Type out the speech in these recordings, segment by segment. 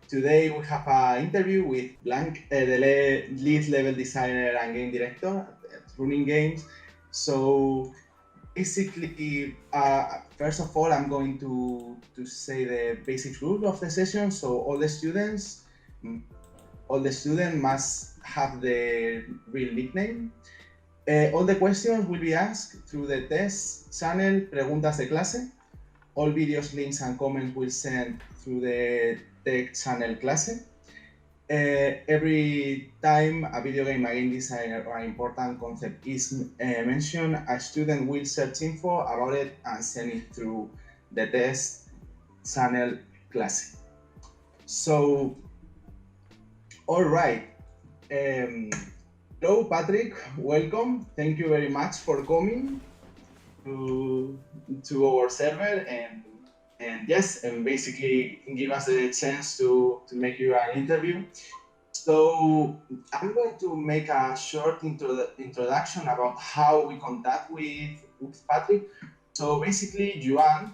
Today we have an interview with Blanc, the lead level designer and game director at Runic Games. So basically, first of all, I'm going to say the basic rule of the session. So all the students must have the real nickname. All the questions will be asked through the test channel Preguntas de Clase. All videos, links, and comments will send through the tech channel clase. Every time a video game, a game designer, or an important concept is mentioned, a student will search info about it and send it through the test channel clase. So, all right. Hello, Patrick. Welcome. Thank you very much for coming to our server and basically give us a chance to make you an interview. So I'm going to make a short introduction about how we contact with Patrick. So basically, Joan,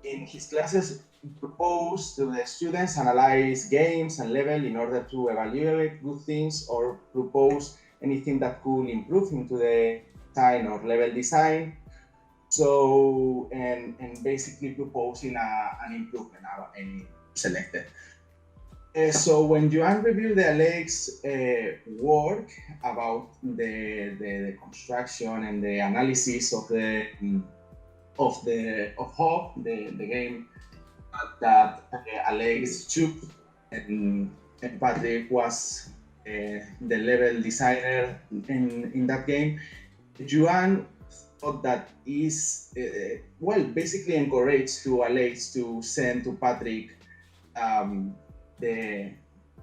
in his classes, propose to the students analyze games and level in order to evaluate good things or propose anything that could improve into the design or level design. So, and basically proposing an improvement any selected. So when Joan reviewed the Alex work about the construction and the analysis of Hob, the game that Alex took, and Patrick was the level designer in that game, Joan that is basically encouraged to Alex to send to Patrick the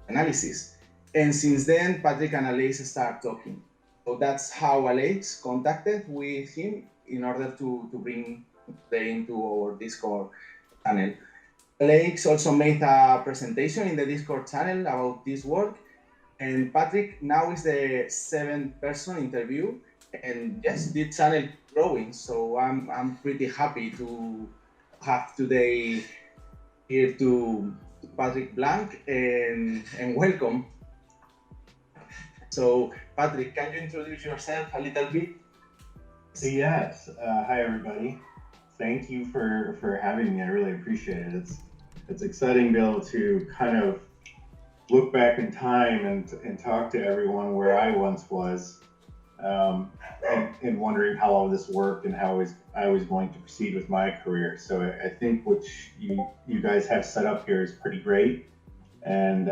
analysis, and since then Patrick and Alex start talking. So that's how Alex contacted with him in order to bring them into our Discord channel. Alex also made a presentation in the Discord channel about this work, and Patrick now is the 7th person interview. And yes, the channel growing, so I'm pretty happy to have today here to Patrick Blanc and welcome. So Patrick, can you introduce yourself a little bit? Yes. Hi everybody. Thank you for having me. I really appreciate it. It's exciting to be able to kind of look back in time and talk to everyone where I once was. And wondering how all this worked and how I was going to proceed with my career. So I think what you guys have set up here is pretty great, and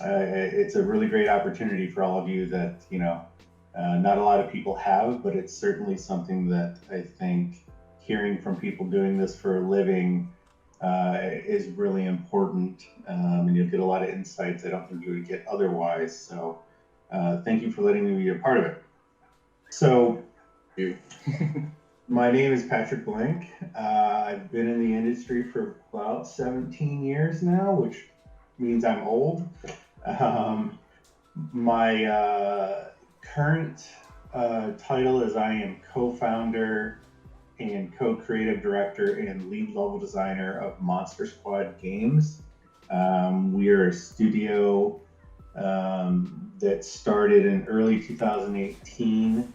it's a really great opportunity for all of you that not a lot of people have, but it's certainly something that I think hearing from people doing this for a living is really important, and you'll get a lot of insights I don't think you would get otherwise. So. Thank you for letting me be a part of it. So, my name is Patrick Blanc. I've been in the industry for about 17 years now, which means I'm old. My current title is I am co-founder and co-creative director and lead level designer of Monster Squad Games. We are a studio that started in early 2018.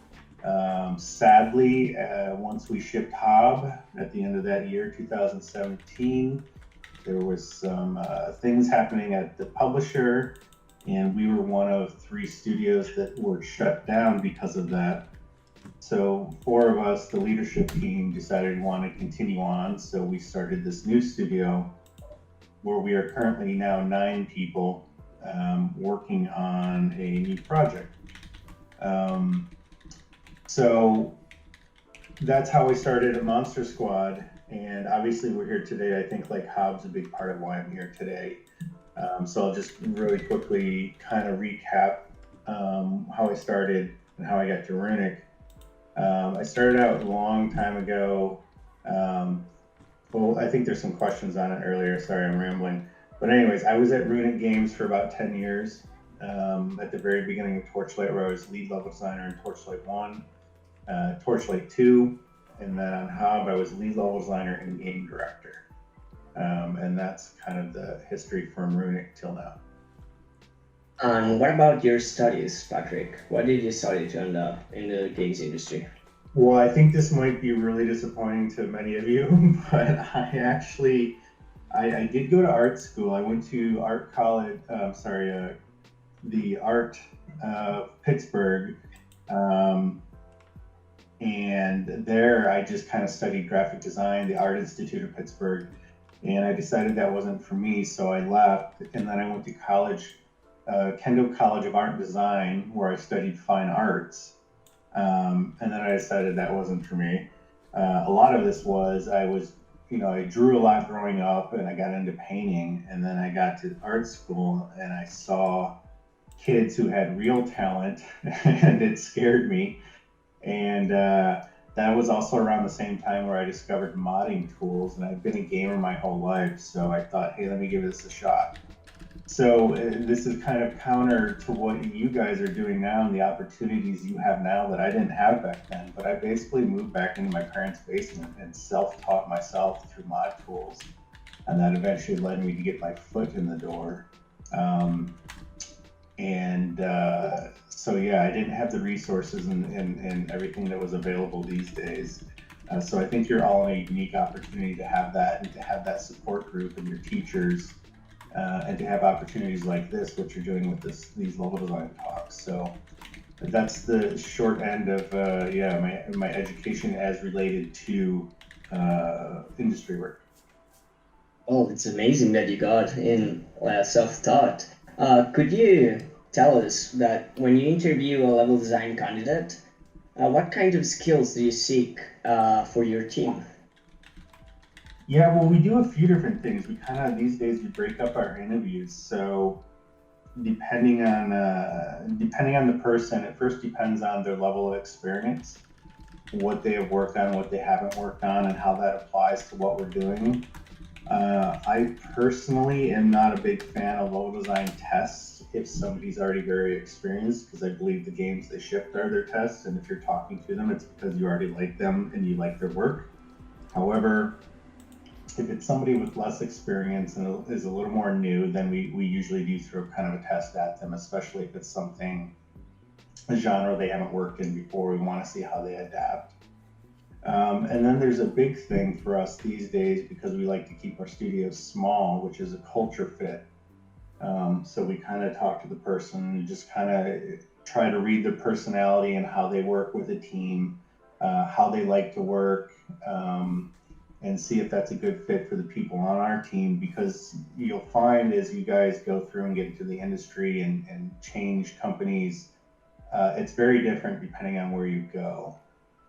Sadly, once we shipped Hob at the end of that year, 2017, there was some things happening at the publisher, and we were one of 3 studios that were shut down because of that. So 4 of us, the leadership team, decided we want to continue on. So we started this new studio where we are currently now 9 people working on a new project. So that's how we started at Monster Squad, and obviously we're here today. I think like Hob's a big part of why I'm here today. So I'll just really quickly kind of recap how I started and how I got to Runic. I started out a long time ago. Well, I think there's some questions on it earlier. Sorry, I'm rambling. But anyways, I was at Runic Games for about 10 years. at the very beginning of TorchLight, where I was lead level designer in TorchLight 1, TorchLight 2, and then on Hob, I was lead level designer and game director. And that's kind of the history from Runic till now. And what about your studies, Patrick? What did you study to end up in the games industry? Well, I think this might be really disappointing to many of you, but I did go to art school. I went to art college, the Art of Pittsburgh. And there I just kind of studied graphic design, the Art Institute of Pittsburgh. And I decided that wasn't for me, so I left. And then I went to college, Kendall College of Art and Design, where I studied fine arts. And then I decided that wasn't for me. A lot of this was, I drew a lot growing up and I got into painting. And then I got to art school and I saw kids who had real talent and it scared me. And that was also around the same time where I discovered modding tools, and I've been a gamer my whole life, so I thought, hey, let me give this a shot. So this is kind of counter to what you guys are doing now and the opportunities you have now that I didn't have back then, but I basically moved back into my parents' basement and self-taught myself through mod tools, and that eventually led me to get my foot in the door. So yeah, I didn't have the resources and everything that was available these days. So I think you're all in a unique opportunity to have that and to have that support group and your teachers and to have opportunities like this, what you're doing with these level design talks. So that's the short end of my education as related to industry work. Oh, it's amazing that you got in self-taught. Could you tell us that when you interview a level design candidate, what kind of skills do you seek for your team? Yeah, well, we do a few different things. We kind of, these days, we break up our interviews. So depending on the person, it first depends on their level of experience, what they have worked on, what they haven't worked on, and how that applies to what we're doing. I personally am not a big fan of level design tests if somebody's already very experienced, because I believe the games they shipped are their tests, and if you're talking to them, it's because you already like them and you like their work. However, if it's somebody with less experience and is a little more new, then we usually do throw kind of a test at them, especially if it's a genre they haven't worked in before. We want to see how they adapt. And then there's a big thing for us these days, because we like to keep our studios small, which is a culture fit. So we kind of talk to the person and just kind of try to read their personality and how they work with a team, how they like to work, and see if that's a good fit for the people on our team. Because you'll find as you guys go through and get into the industry and change companies, it's very different depending on where you go.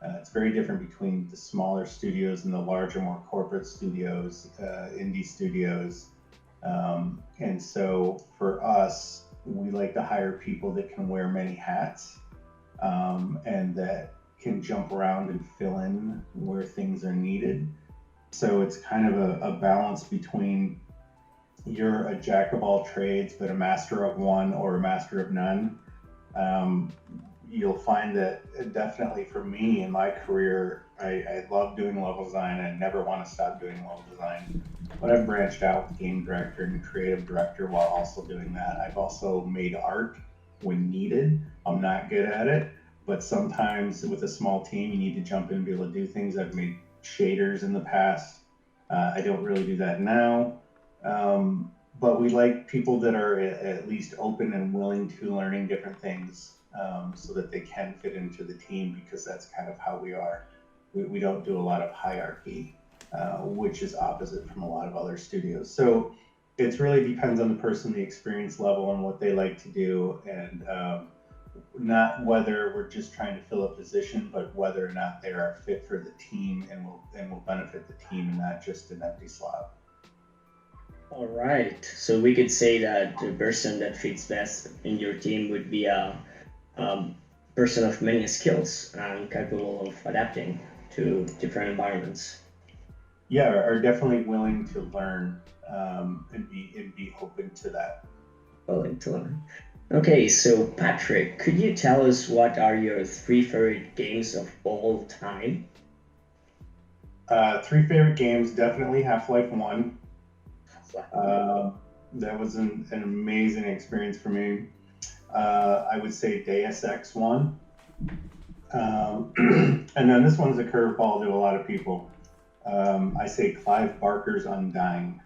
It's very different between the smaller studios and the larger, more corporate studios, indie studios. And so for us, we like to hire people that can wear many hats, and that can jump around and fill in where things are needed. So it's kind of a balance between you're a jack of all trades, but a master of one or a master of none. You'll find that definitely for me in my career, I love doing level design. I never want to stop doing level design, but I've branched out with game director and creative director while also doing that. I've also made art when needed. I'm not good at it, but sometimes with a small team, you need to jump in and be able to do things. I've made shaders in the past. I don't really do that now. But we like people that are at least open and willing to learning different things, so that they can fit into the team, because that's kind of how we are. We don't do a lot of hierarchy, which is opposite from a lot of other studios. So it really depends on the person, the experience level, and what they like to do, and not whether we're just trying to fill a position, but whether or not they are fit for the team and will benefit the team, and not just an empty slot. All right. So we could say that the person that fits best in your team would be a person of many skills and capable of adapting to different environments. Yeah, are definitely willing to learn, and be open to that. Willing to learn. Okay, so Patrick, could you tell us what are your 3 favorite games of all time? 3 favorite games, definitely Half-Life 1. That was an amazing experience for me. I would say Deus Ex 1. And then this one's a curveball to a lot of people. I say Clive Barker's Undying.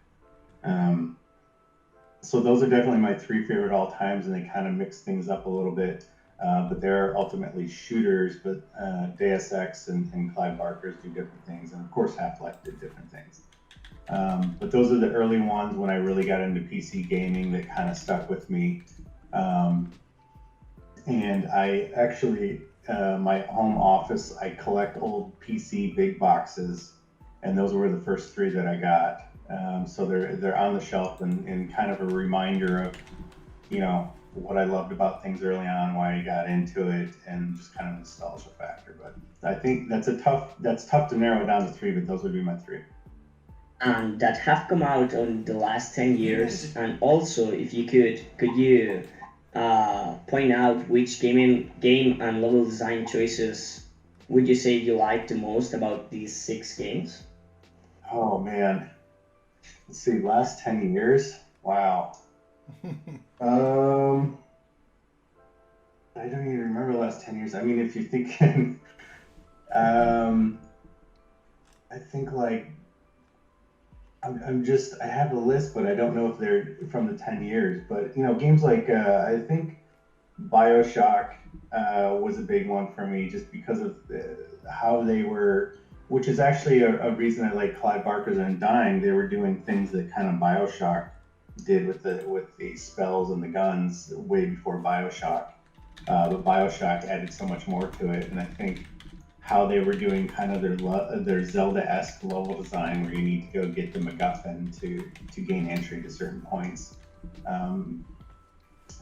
So those are definitely my 3 favorite all times, and they kind of mix things up a little bit. But they're ultimately shooters, but Deus Ex and Clive Barker's do different things, and of course Half-Life did different things. But those are the early ones when I really got into PC gaming that kind of stuck with me. And I actually, my home office, I collect old PC big boxes, and those were the first 3 that I got. So they're on the shelf and kind of a reminder of, what I loved about things early on, why I got into it, and just kind of nostalgia factor. But I think that's tough to narrow it down to 3, but those would be my 3. And that have come out on the last 10 years. And also, if you could you point out which game and level design choices would you say you like the most about these 6 games? Oh man, let's see, last 10 years. Wow. I don't even remember the last 10 years. I mean, if you're thinking, I think like I have a list, but I don't know if they're from the 10 years. But games like I think BioShock was a big one for me, just because of how they were, which is actually a reason I like Clive Barker's Undying. They were doing things that kind of BioShock did with the spells and the guns way before BioShock. But BioShock added so much more to it, and I think how they were doing kind of their Zelda-esque level design, where you need to go get the MacGuffin to gain entry to certain points.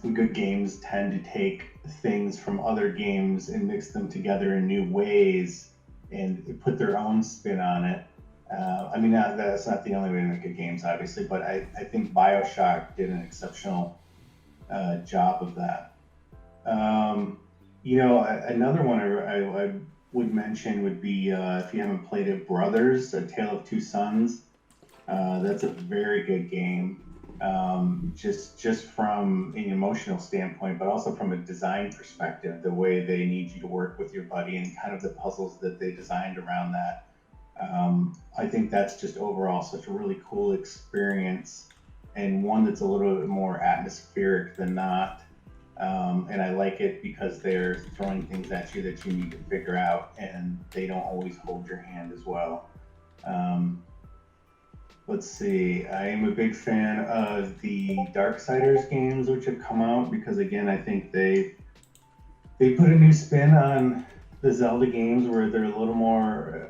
Good games tend to take things from other games and mix them together in new ways and put their own spin on it. I mean, that's not the only way to make good games, obviously, but I think BioShock did an exceptional job of that. Another one I would mention would be, if you haven't played it, Brothers: A Tale of Two Sons. That's a very good game, just from an emotional standpoint, but also from a design perspective, the way they need you to work with your buddy and kind of the puzzles that they designed around that. I think that's just overall such a really cool experience, and one that's a little bit more atmospheric than not. And I like it because they're throwing things at you that you need to figure out, and they don't always hold your hand as well. Let's see, I am a big fan of the Darksiders games which have come out, because again, I think they put a new spin on the Zelda games, where they're a little more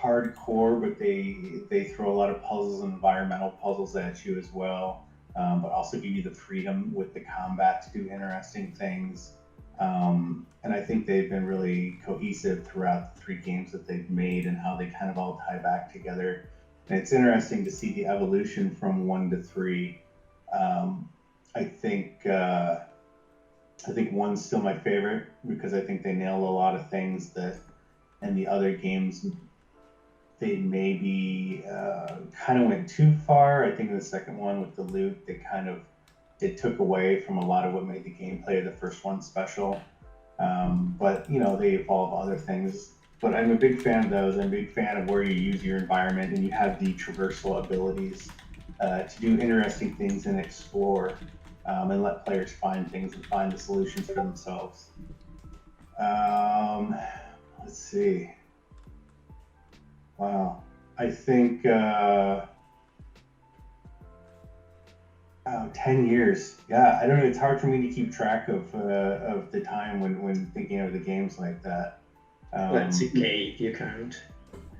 hardcore, but they throw a lot of puzzles and environmental puzzles at you as well. But also give you the freedom with the combat to do interesting things. And I think they've been really cohesive throughout the 3 games that they've made, and how they kind of all tie back together. And it's interesting to see the evolution from 1 to 3. I think 1's still my favorite, because I think they nail a lot of things that in the other games they maybe kind of went too far. I think in the second one with the loot, it took away from a lot of what made the gameplay of the first one special. But they evolve other things. But I'm a big fan of those. I'm a big fan of where you use your environment and you have the traversal abilities to do interesting things and explore, and let players find things and find the solutions for themselves. Let's see. Wow. I think 10 years. Yeah, I don't know. It's hard for me to keep track of the time when thinking of the games like that. That's okay if you can't.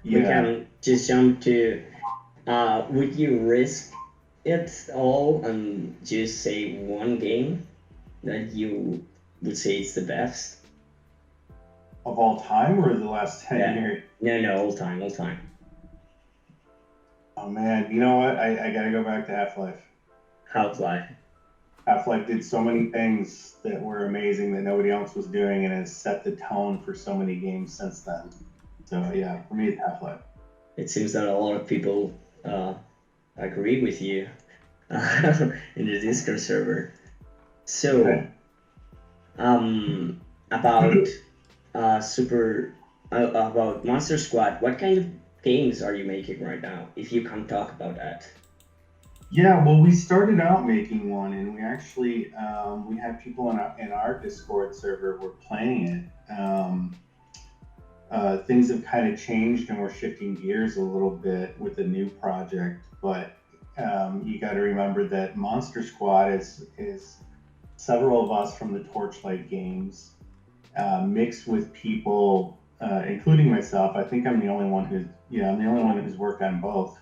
Yeah. We can just jump to, would you risk it all and just say one game that you would say is the best? Of all time, or the last 10 years? No, all time. Oh man, you know what? I gotta go back to Half-Life. Half-Life. Half-Life did so many things that were amazing that nobody else was doing, and has set the tone for so many games since then. So yeah, for me, it's Half-Life. It seems that a lot of people agree with you in the Discord server. So, Okay. About about Monster Squad, what kind of games are you making right now? If you can talk about that. Yeah, well, we started out making one, and we actually we had people in our Discord server were playing it. Things have kind of changed, and we're shifting gears a little bit with the new project. But you got to remember that Monster Squad is several of us from the TorchLight games, mixed with people, including myself. I think I'm the only one who's worked on both.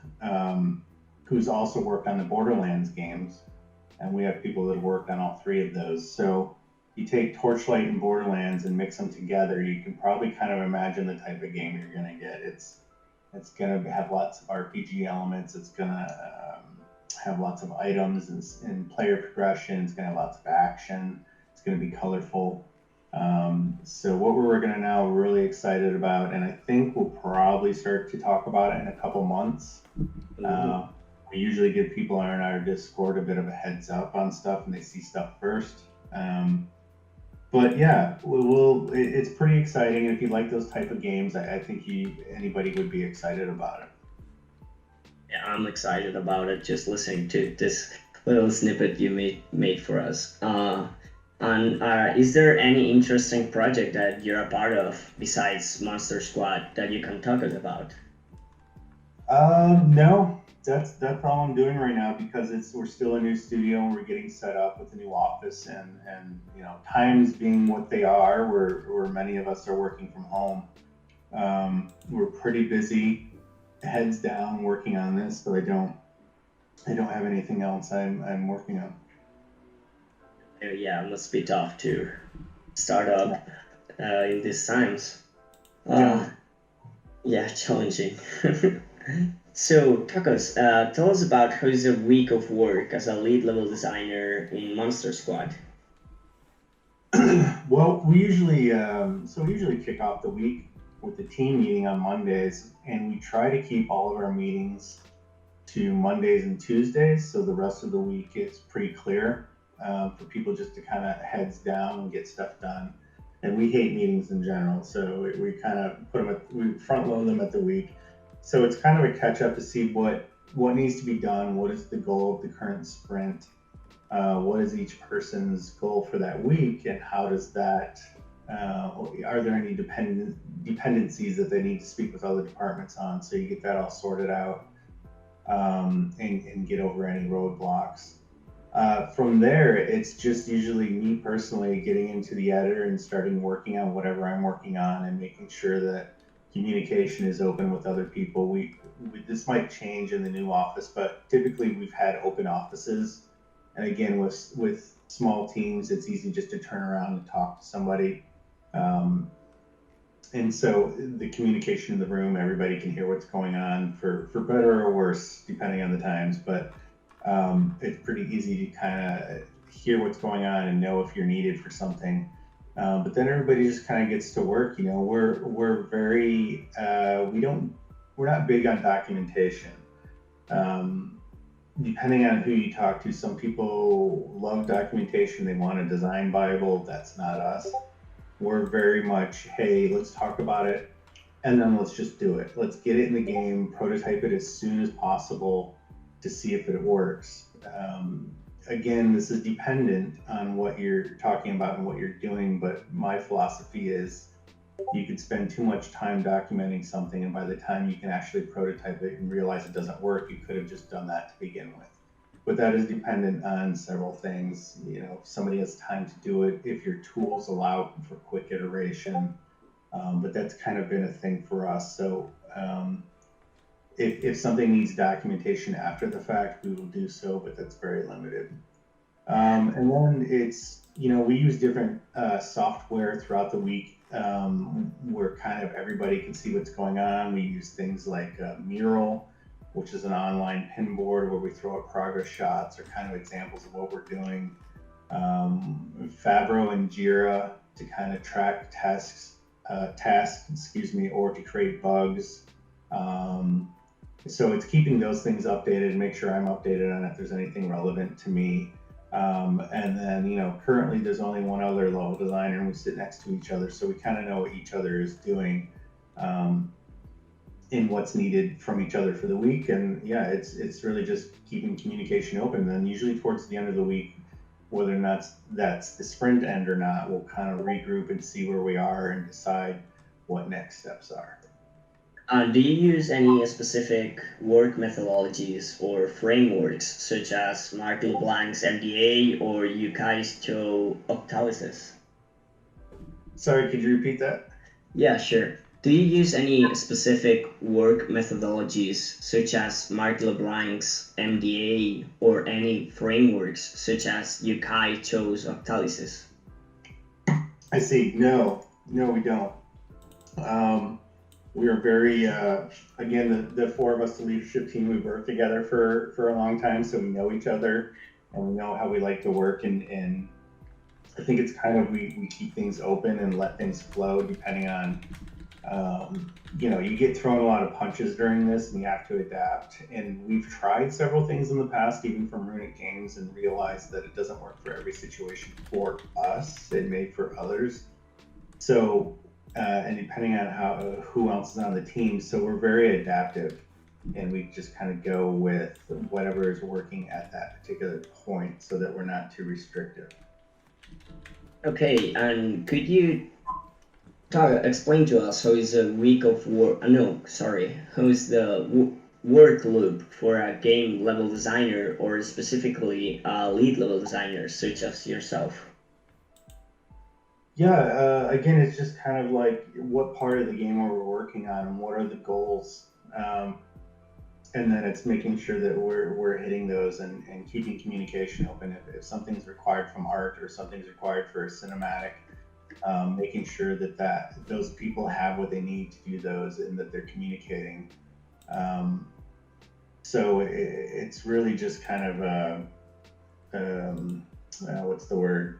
Who's also worked on the Borderlands games, and we have people that have worked on all three of those. So you take TorchLight and Borderlands and mix them together, you can probably kind of imagine the type of game you're going to get. It's going to have lots of RPG elements. It's going to have lots of items and player progression. It's going to have lots of action. It's going to be colorful. So what we're working on now, we're really excited about, and I think we'll probably start to talk about it in a couple months. We usually give people on our Discord a bit of a heads up on stuff, and they see stuff first. But yeah, it's pretty exciting. And if you like those type of games, I think anybody would be excited about it. Yeah, I'm excited about it. Just listening to this little snippet you made for us. And is there any interesting project that you're a part of besides Monster Squad that you can talk about? No. That's all I'm doing right now, because we're still a new studio and we're getting set up with a new office, and times being what they are, where many of us are working from home. We're pretty busy, heads down, working on this, so I don't have anything else I'm working on. Yeah, it must be tough to start up in these times. Yeah, challenging. So, Tacos, tell us about how is a week of work as a lead level designer in Monster Squad. Well, we usually kick off the week with the team meeting on Mondays, and we try to keep all of our meetings to Mondays and Tuesdays, so the rest of the week is pretty clear for people just to kind of heads down and get stuff done. And we hate meetings in general, so we kind of we front load them at the week. So it's kind of a catch up to see what needs to be done, what is the goal of the current sprint, what is each person's goal for that week, and how does that, are there any dependencies that they need to speak with other departments on, so you get that all sorted out and get over any roadblocks. From there, it's just usually me personally getting into the editor and starting working on whatever I'm working on and making sure that communication is open with other people. This might change in the new office, but typically we've had open offices. And again, with small teams, it's easy just to turn around and talk to somebody. And so the communication in the room, everybody can hear what's going on for better or worse, depending on the times. But it's pretty easy to kind of hear what's going on and know if you're needed for something. But then everybody just kind of gets to work. We're very we're not big on documentation. Depending on who you talk to, some people love documentation. They want a design Bible. That's not us. We're very much, hey, let's talk about it, and then let's just do it. Let's get it in the game, prototype it as soon as possible to see if it works. Again, this is dependent on what you're talking about and what you're doing, but my philosophy is you could spend too much time documenting something, and by the time you can actually prototype it and realize it doesn't work, you could have just done that to begin with. But that is dependent on several things. If somebody has time to do it, if your tools allow for quick iteration, but that's kind of been a thing for us. So if something needs documentation after the fact, we will do so, but that's very limited. And then it's, we use different software throughout the week where kind of everybody can see what's going on. We use things like Mural, which is an online pin board where we throw up progress shots or kind of examples of what we're doing. Favreau and Jira to kind of track tasks, or to create bugs. So it's keeping those things updated and make sure I'm updated on if there's anything relevant to me. And then, currently there's only one other level designer and we sit next to each other. So we kind of know what each other is doing in what's needed from each other for the week. And yeah, it's really just keeping communication open. Then usually towards the end of the week, whether or not that's the sprint end or not, we'll kind of regroup and see where we are and decide what next steps are. Do you use any specific work methodologies or frameworks such as Mark LeBlanc's MDA or Yukai's Octalysis? Sorry, could you repeat that? Yeah, sure. Do you use any specific work methodologies such as Mark LeBlanc's MDA or any frameworks such as Yukai Cho's Octalysis? I see. No, we don't. We are very, again, the four of us, the leadership team, we've worked together for a long time, so we know each other and we know how we like to work. And I think it's kind of, we keep things open and let things flow depending on, you get thrown a lot of punches during this and you have to adapt. And we've tried several things in the past, even from Runic Games, and realized that it doesn't work for every situation for us. It may for others. So, and depending on who else is on the team, so we're very adaptive, and we just kind of go with whatever is working at that particular point, so that we're not too restrictive. Okay, and could you explain to us how is a week of work? How is the work loop for a game level designer, or specifically a lead level designer such as yourself? Yeah, again, it's just kind of like what part of the game are we working on and what are the goals. And then it's making sure that we're hitting those and keeping communication open. If something's required from art or something's required for a cinematic, making sure that those people have what they need to do those and that they're communicating. So it's really just kind of, what's the word?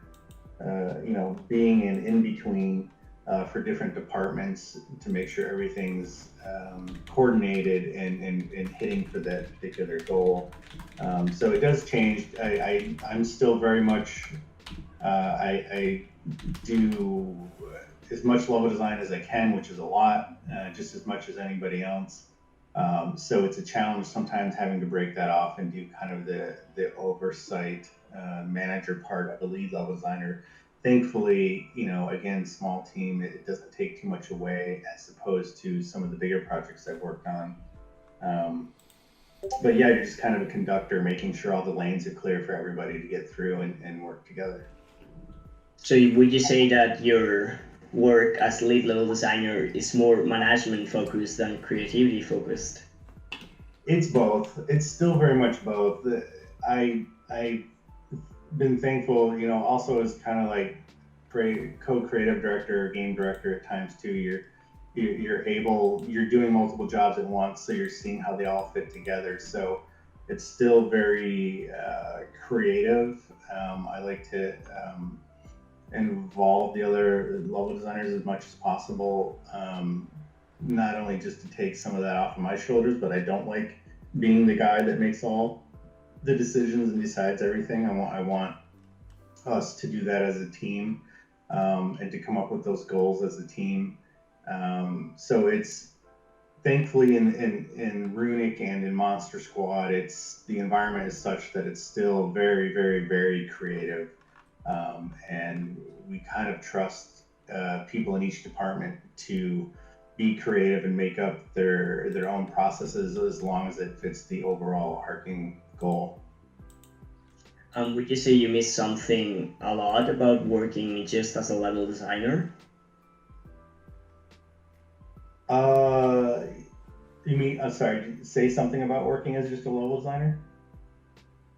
Being in between for different departments to make sure everything's coordinated and hitting for that particular goal. So it does change. I'm still very much, I do as much level design as I can, which is a lot, just as much as anybody else. So it's a challenge sometimes having to break that off and do kind of the oversight manager part of the lead level designer. Thankfully, again, small team, it doesn't take too much away as opposed to some of the bigger projects I've worked on. But yeah, you're just kind of a conductor, making sure all the lanes are clear for everybody to get through and work together. So would you say that your work as lead level designer is more management focused than creativity focused? It's both. It's still very much both. I've been thankful, also as kind of like co-creative director or game director at times too. You're doing multiple jobs at once, so you're seeing how they all fit together. So it's still very creative. I like to involve the other level designers as much as possible, not only just to take some of that off of my shoulders, but I don't like being the guy that makes all the decisions and decides everything. I want us to do that as a team, and to come up with those goals as a team. So it's thankfully in Runic and in Monster Squad, the environment is such that it's still very, very, very creative. And we kind of trust people in each department to be creative and make up their own processes as long as it fits the overall arcing goal. Would you say you miss something a lot about working just as a level designer? You mean, sorry, say something about working as just a level designer?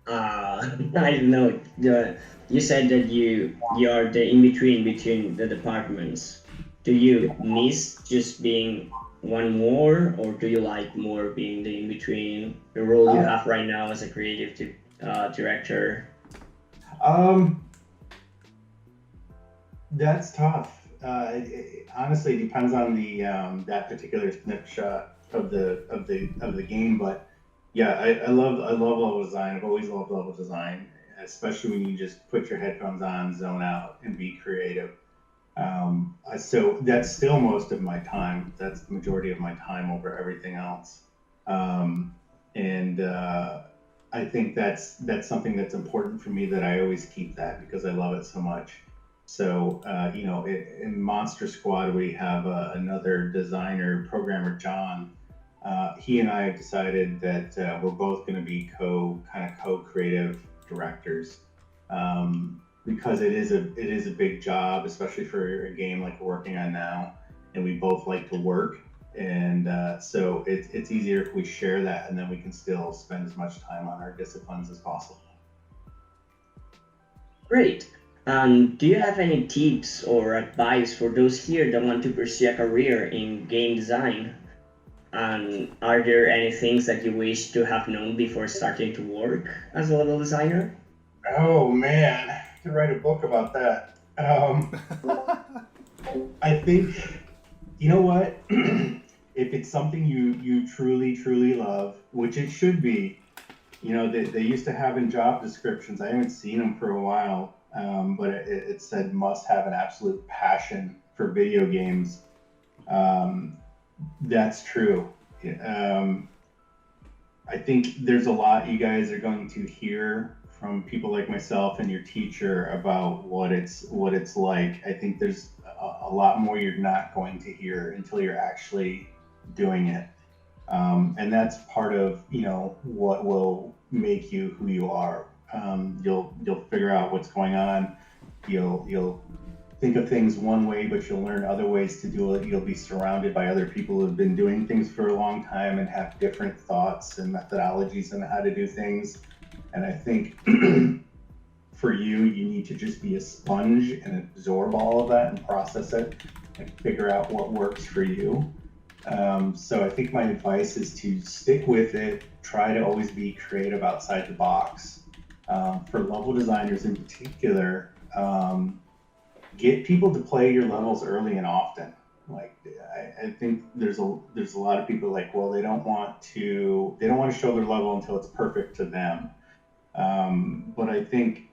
I don't know. You said that you are the in-between between the departments. Do you miss just being one more, or do you like more being the in-between, the role you have right now as a creative director? That's tough. It honestly depends on the that particular snapshot of the game, but yeah, I love level design. I've always loved level design, especially when you just put your headphones on, zone out, and be creative. So that's still most of my time. That's the majority of my time over everything else. Um, and I think that's something that's important for me, that I always keep that because I love it so much. So in Monster Squad we have another designer programmer, John. He and I have decided that we're both going to be co-creative directors, because it is a big job, especially for a game like we're working on now, and we both like to work, and so it's easier if we share that, and then we can still spend as much time on our disciplines as possible. Great. Do you have any tips or advice for those here that want to pursue a career in game design? And are there any things that you wish to have known before starting to work as a level designer? Oh man, I could write a book about that. I think, you know what? If it's something you truly love, which it should be, they used to have in job descriptions. I haven't seen them for a while, but it said must have an absolute passion for video games. Um, that's true. Um, I think there's a lot you guys are going to hear from people like myself and your teacher about what it's like. I think there's a lot more you're not going to hear until you're actually doing it, and that's part of what will make you who you are. You'll figure out what's going on. You'll think of things one way, but you'll learn other ways to do it. You'll be surrounded by other people who have been doing things for a long time and have different thoughts and methodologies on how to do things. And I think for you need to just be a sponge and absorb all of that and process it and figure out what works for you. So I think my advice is to stick with it. Try to always be creative outside the box. For level designers in particular, get people to play your levels early and often. Like I think there's a lot of people like, well, they don't want to show their level until it's perfect to them. But I think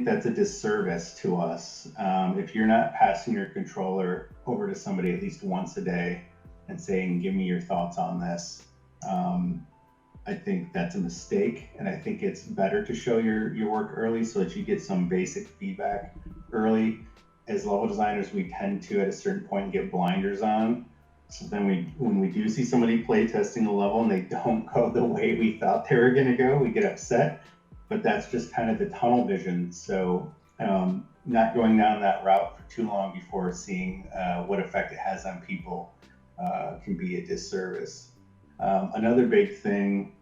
that's a disservice to us. If you're not passing your controller over to somebody at least once a day and saying, give me your thoughts on this, I think that's a mistake. And I think it's better to show your work early so that you get some basic feedback early. As level designers, we tend to, at a certain point, get blinders on. So then when we do see somebody play testing a level and they don't go the way we thought they were going to go, we get upset. But that's just kind of the tunnel vision. So not going down that route for too long before seeing what effect it has on people can be a disservice. Another big thing,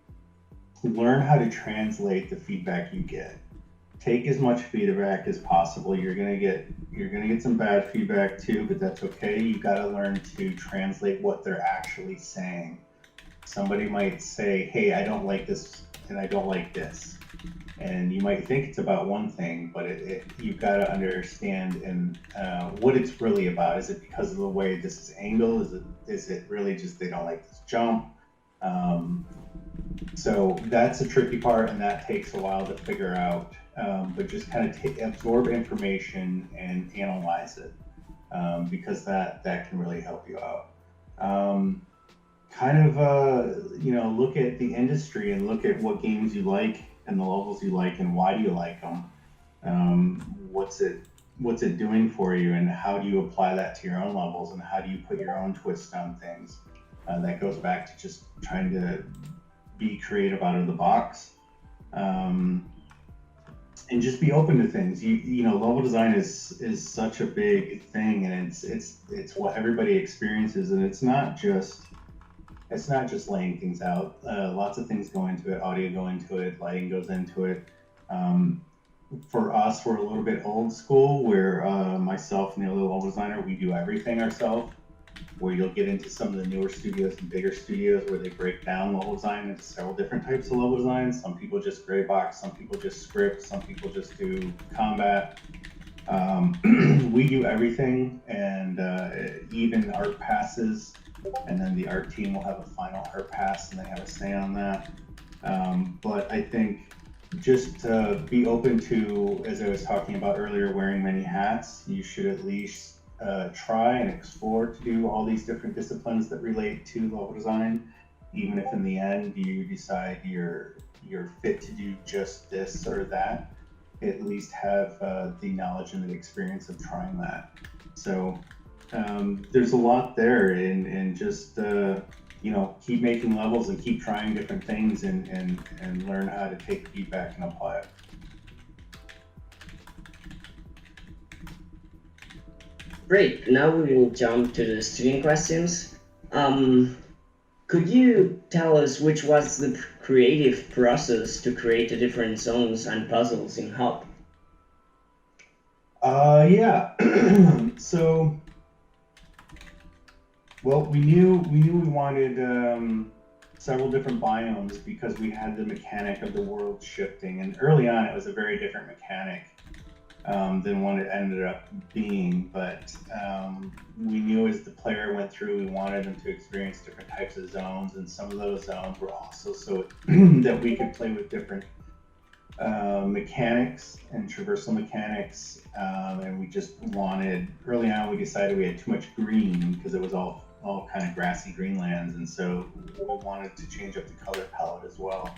learn how to translate the feedback you get. Take as much feedback as possible. You're gonna get some bad feedback too, but that's okay. You gotta learn to translate what they're actually saying. Somebody might say, hey, I don't like this and I don't like this. And you might think it's about one thing, but you've got to understand and what it's really about. Is it because of the way this is angled? Is it really just they don't like this jump? So that's a tricky part, and that takes a while to figure out. But just kind of absorb information and analyze it, because that can really help you out. Look at the industry and look at what games you like and the levels you like and why do you like them. What's it doing for you, and how do you apply that to your own levels, and how do you put your own twist on things? That goes back to just trying to be creative out of the box, and just be open to things. Level design is such a big thing, and it's what everybody experiences, and it's not just laying things out. Lots of things go into it. Audio go into it. Lighting goes into it. For us, we're a little bit old school, where myself and the other level designer, we do everything ourselves. Where you'll get into some of the newer studios and bigger studios where they break down level design into several different types of level design. Some people just gray box, some people just script, some people just do combat. We do everything, and even art passes, and then the art team will have a final art pass, and they have a say on that. But I think just be open to, as I was talking about earlier, wearing many hats. You should at least try and explore to do all these different disciplines that relate to level design, even if in the end you decide you're fit to do just this or that. At least have the knowledge and the experience of trying that. So there's a lot there, and just keep making levels and keep trying different things, and learn how to take feedback and apply it. Great. Now we will jump to the student questions. Could you tell us which was the creative process to create the different zones and puzzles in Hob? Yeah. So, well, we knew we wanted several different biomes because we had the mechanic of the world shifting, and early on it was a very different mechanic than what it ended up being. But we knew as the player went through, we wanted them to experience different types of zones, and some of those zones were also so that we could play with different mechanics and traversal mechanics. And we just wanted, early on, we decided we had too much green because it was all kind of grassy greenlands, and so we wanted to change up the color palette as well.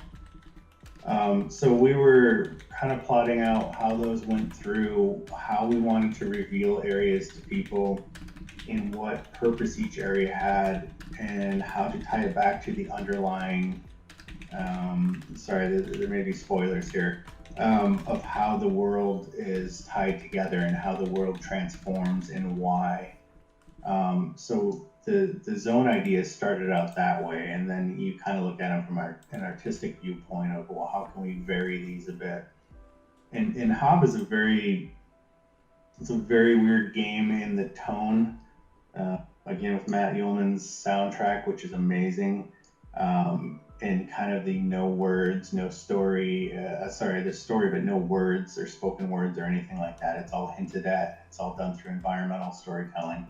So we were kind of plotting out how those went through, how we wanted to reveal areas to people, and what purpose each area had, and how to tie it back to the underlying, sorry, there may be spoilers here, of how the world is tied together and how the world transforms and why. So the zone ideas started out that way, and then you kind of look at them from an artistic viewpoint of, well, how can we vary these a bit? And Hob is a very weird game in the tone. Again, with Matt Uelmen's soundtrack, which is amazing, and kind of the no words, no story, the story, but no words or spoken words or anything like that. It's all hinted at. It's all done through environmental storytelling.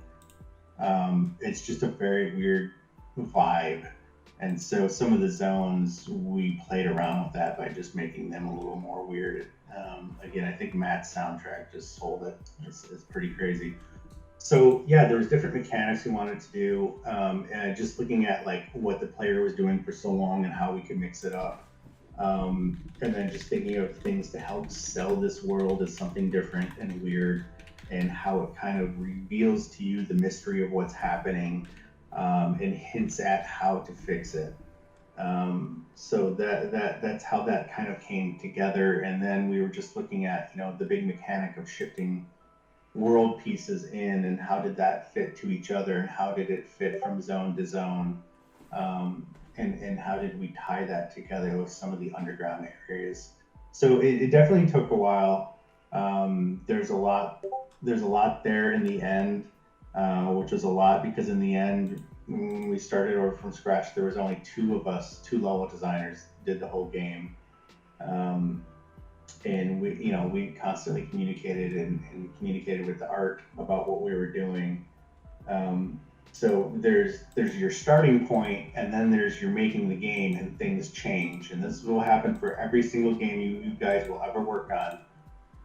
It's just a very weird vibe. And so some of the zones, we played around with that by just making them a little more weird. Again, I think Matt's soundtrack just sold it. It's pretty crazy. So yeah, there was different mechanics we wanted to do, and just looking at like what the player was doing for so long and how we could mix it up. And then just thinking of things to help sell this world as something different and weird, and how it kind of reveals to you the mystery of what's happening, and hints at how to fix it. So that's how that kind of came together. And then we were just looking at, the big mechanic of shifting world pieces in, and how did that fit to each other, and how did it fit from zone to zone, and how did we tie that together with some of the underground areas. So it definitely took a while. There's a lot there in the end, which was a lot, because in the end, when we started over from scratch, there was only two level designers did the whole game. And we constantly communicated and communicated with the art about what we were doing. So there's your starting point, and then there's your making the game, and things change. And this will happen for every single game you guys will ever work on.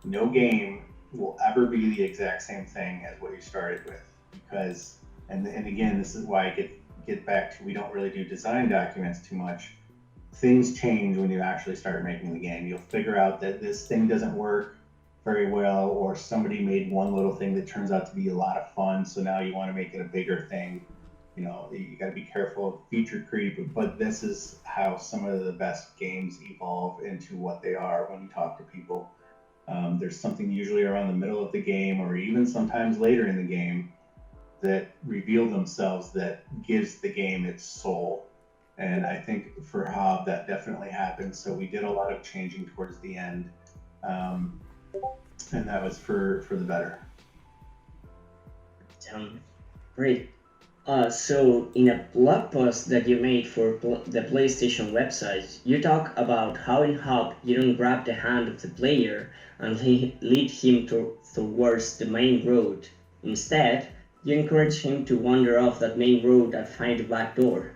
No game will ever be the exact same thing as what you started with, because, and again, this is why I get back to, we don't really do design documents too much. Things change when you actually start making the game. You'll figure out that this thing doesn't work very well, or somebody made one little thing that turns out to be a lot of fun, so now you want to make it a bigger thing. You got to be careful of feature creep, but this is how some of the best games evolve into what they are when you talk to people. There's something usually around the middle of the game, or even sometimes later in the game, that reveal themselves, that gives the game its soul. And I think for Hob, that definitely happened. So we did a lot of changing towards the end, and that was for the better. Great. So in a blog post that you made for the PlayStation website, you talk about how in Hob you don't grab the hand of the player and lead him towards the main road. Instead, you encourage him to wander off that main road and find the back door.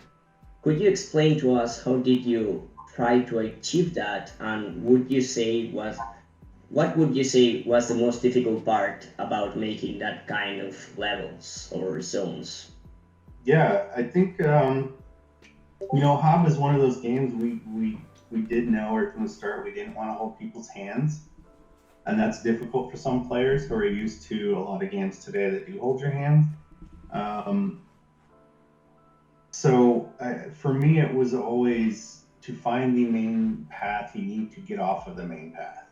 Could you explain to us how did you try to achieve that, and what would you say was the most difficult part about making that kind of levels or zones? Yeah, I think Hob is one of those games we did know right from the start we didn't want to hold people's hands, and that's difficult for some players who are used to a lot of games today that do hold your hand. Um, for me, it was always to find the main path. You need to get off of the main path.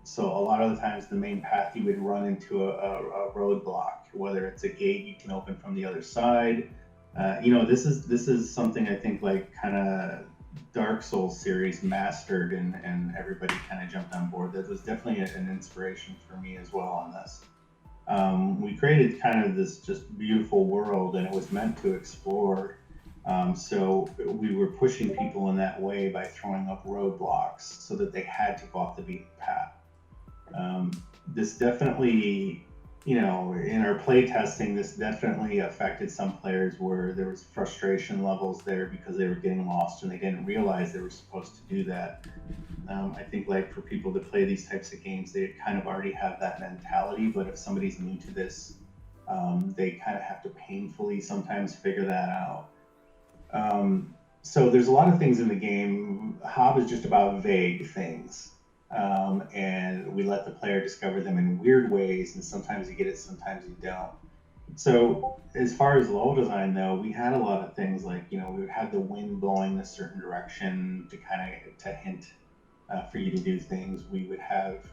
So a lot of the times, the main path you would run into a roadblock, whether it's a gate you can open from the other side. This is something I think like kind of Dark Souls series mastered, and everybody kind of jumped on board. That was definitely an inspiration for me as well on this. We created kind of this just beautiful world, and it was meant to explore. So we were pushing people in that way by throwing up roadblocks so that they had to go off the beaten path. This definitely, in our play testing, this definitely affected some players where there was frustration levels there because they were getting lost and they didn't realize they were supposed to do that. I think like for people to play these types of games, they kind of already have that mentality, but if somebody's new to this, they kind of have to painfully sometimes figure that out. So there's a lot of things in the game. Hob is just about vague things. And we let the player discover them in weird ways, and sometimes you get it, sometimes you don't. So as far as level design though, we had a lot of things like, we would have the wind blowing a certain direction to hint for you to do things. We would have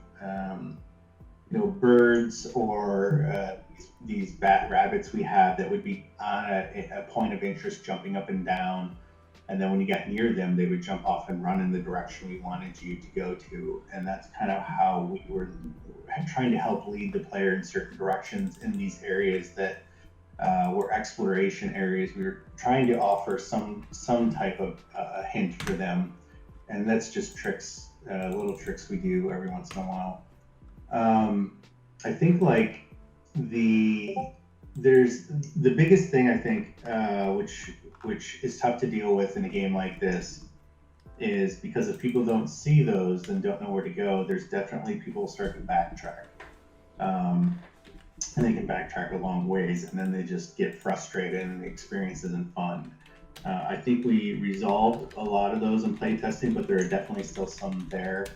birds or these bat rabbits we have that would be on a point of interest jumping up and down, and then when you got near them they would jump off and run in the direction we wanted you to go to, and that's kind of how we were trying to help lead the player in certain directions in these areas that were exploration areas. We were trying to offer some type of hint for them, and that's just tricks, little tricks we do every once in a while. I think like there's the biggest thing I think, which is tough to deal with in a game like this, is because if people don't see those and don't know where to go, there's definitely people start to backtrack, and they can backtrack a long ways, and then they just get frustrated and the experience isn't fun. I think we resolved a lot of those in playtesting, but there are definitely still some there.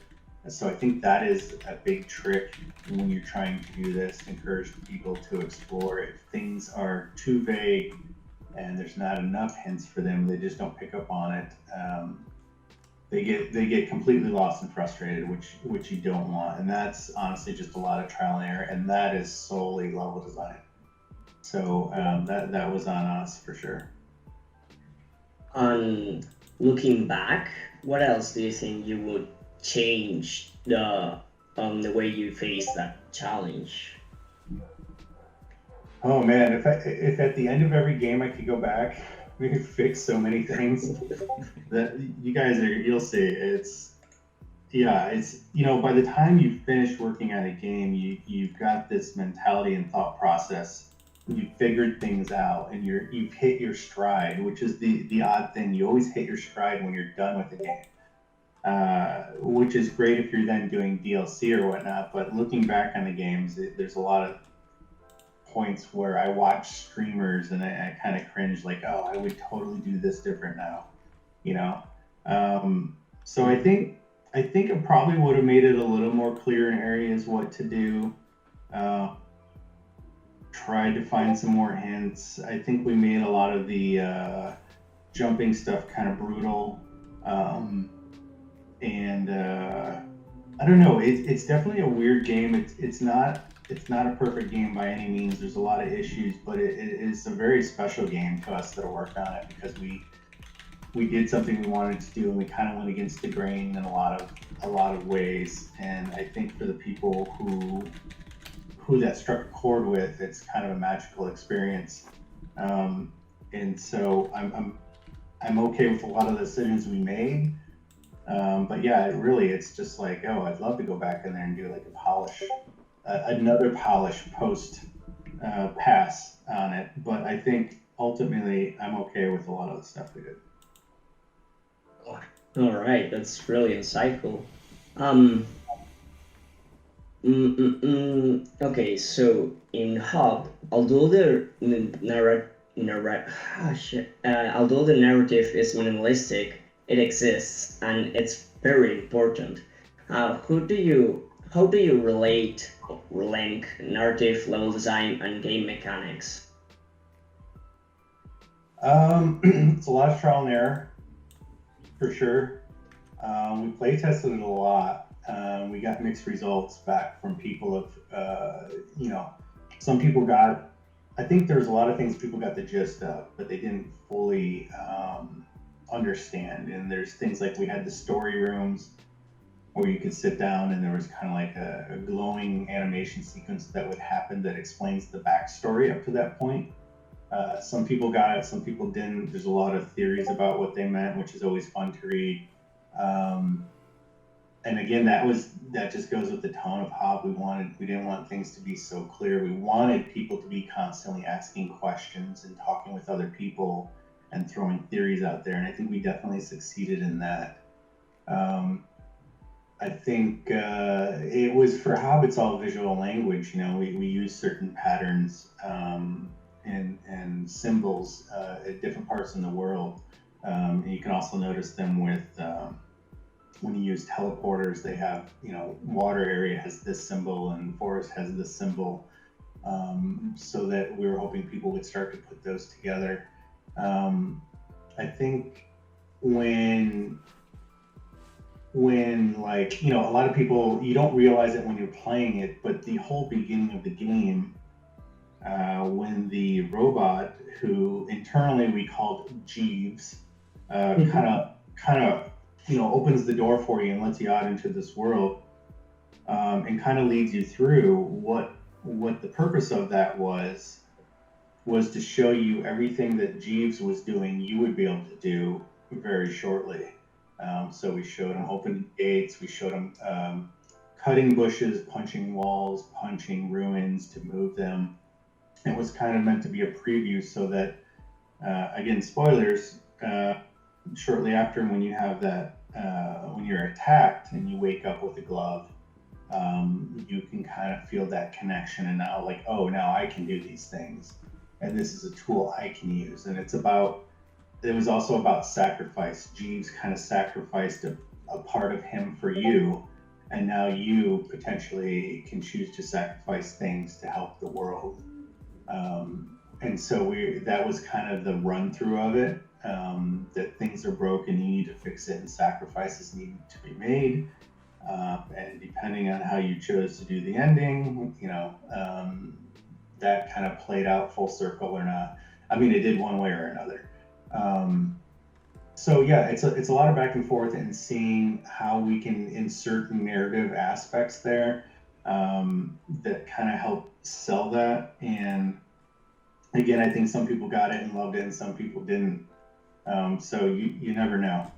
So I think that is a big trick when you're trying to do this, encourage people to explore. If things are too vague and there's not enough hints for them, they just don't pick up on it. They get completely lost and frustrated, which you don't want. And that's honestly just a lot of trial and error, and that is solely level design. So that was on us for sure. On looking back, what else do you think you would change the way you face that challenge? Oh man, if at the end of every game I could go back, we could fix so many things that you'll see. It's by the time you finish working on a game, you've got this mentality and thought process. You figured things out, and you've hit your stride, which is the odd thing. You always hit your stride when you're done with the game, which is great if you're then doing DLC or whatnot. But looking back on the games, there's a lot of points where I watch streamers and I kind of cringe, like, oh, I would totally do this different now, So I think it probably would have made it a little more clear in areas what to do. Tried to find some more hints. I think we made a lot of the jumping stuff kind of brutal, and I don't know. It's definitely a weird game. It's not a perfect game by any means. There's a lot of issues, but it is a very special game to us that worked on it, because we did something we wanted to do, and we kind of went against the grain in a lot of ways. And I think for the people who that struck a chord with, it's kind of a magical experience. And so I'm okay with a lot of the decisions we made. But yeah, it's just like, oh, I'd love to go back in there and do like another polish post pass on it. But I think ultimately I'm okay with a lot of the stuff we did. All right, that's really insightful. Okay, so in Hob, although although the narrative is minimalistic, it exists and it's very important. How do you link narrative, level design, and game mechanics? It's a lot of trial and error, for sure. We play tested it a lot. We got mixed results back from people some people got, I think there's a lot of things people got the gist of, but they didn't fully understand. And there's things like we had the story rooms where you could sit down and there was kind of like a glowing animation sequence that would happen that explains the backstory up to that point. Some people got it, some people didn't. There's a lot of theories about what they meant, which is always fun to read. And again, that just goes with the tone of Hob. We didn't want things to be so clear. We wanted people to be constantly asking questions and talking with other people and throwing theories out there. And I think we definitely succeeded in that. I think it was for Hob, it's all visual language. We use certain patterns and symbols at different parts in the world. And you can also notice them with when you use teleporters, they have, water area has this symbol and forest has this symbol, so that we were hoping people would start to put those together. I think when like, a lot of people, you don't realize it when you're playing it, but the whole beginning of the game, when the robot, who internally we called Jeeves, kind of opens the door for you and lets you out into this world, and kind of leads you through what the purpose of that was to show you everything that Jeeves was doing you would be able to do very shortly. So we showed him opening gates, we showed him cutting bushes, punching walls, punching ruins to move them. It was kind of meant to be a preview so that, again, spoilers, shortly after, when you have that, when you're attacked and you wake up with a glove, you can kind of feel that connection, and now like, oh, now I can do these things, and this is a tool I can use. And it was also about sacrifice. Jeeves kind of sacrificed a part of him for you, and now you potentially can choose to sacrifice things to help the world. And so that was kind of the run through of it. That things are broken, you need to fix it, and sacrifices need to be made. And depending on how you chose to do the ending, that kind of played out full circle or not. I mean, it did one way or another. So yeah, it's a lot of back and forth and seeing how we can insert narrative aspects there that kind of help sell that. And again, I think some people got it and loved it, and some people didn't. So you never know.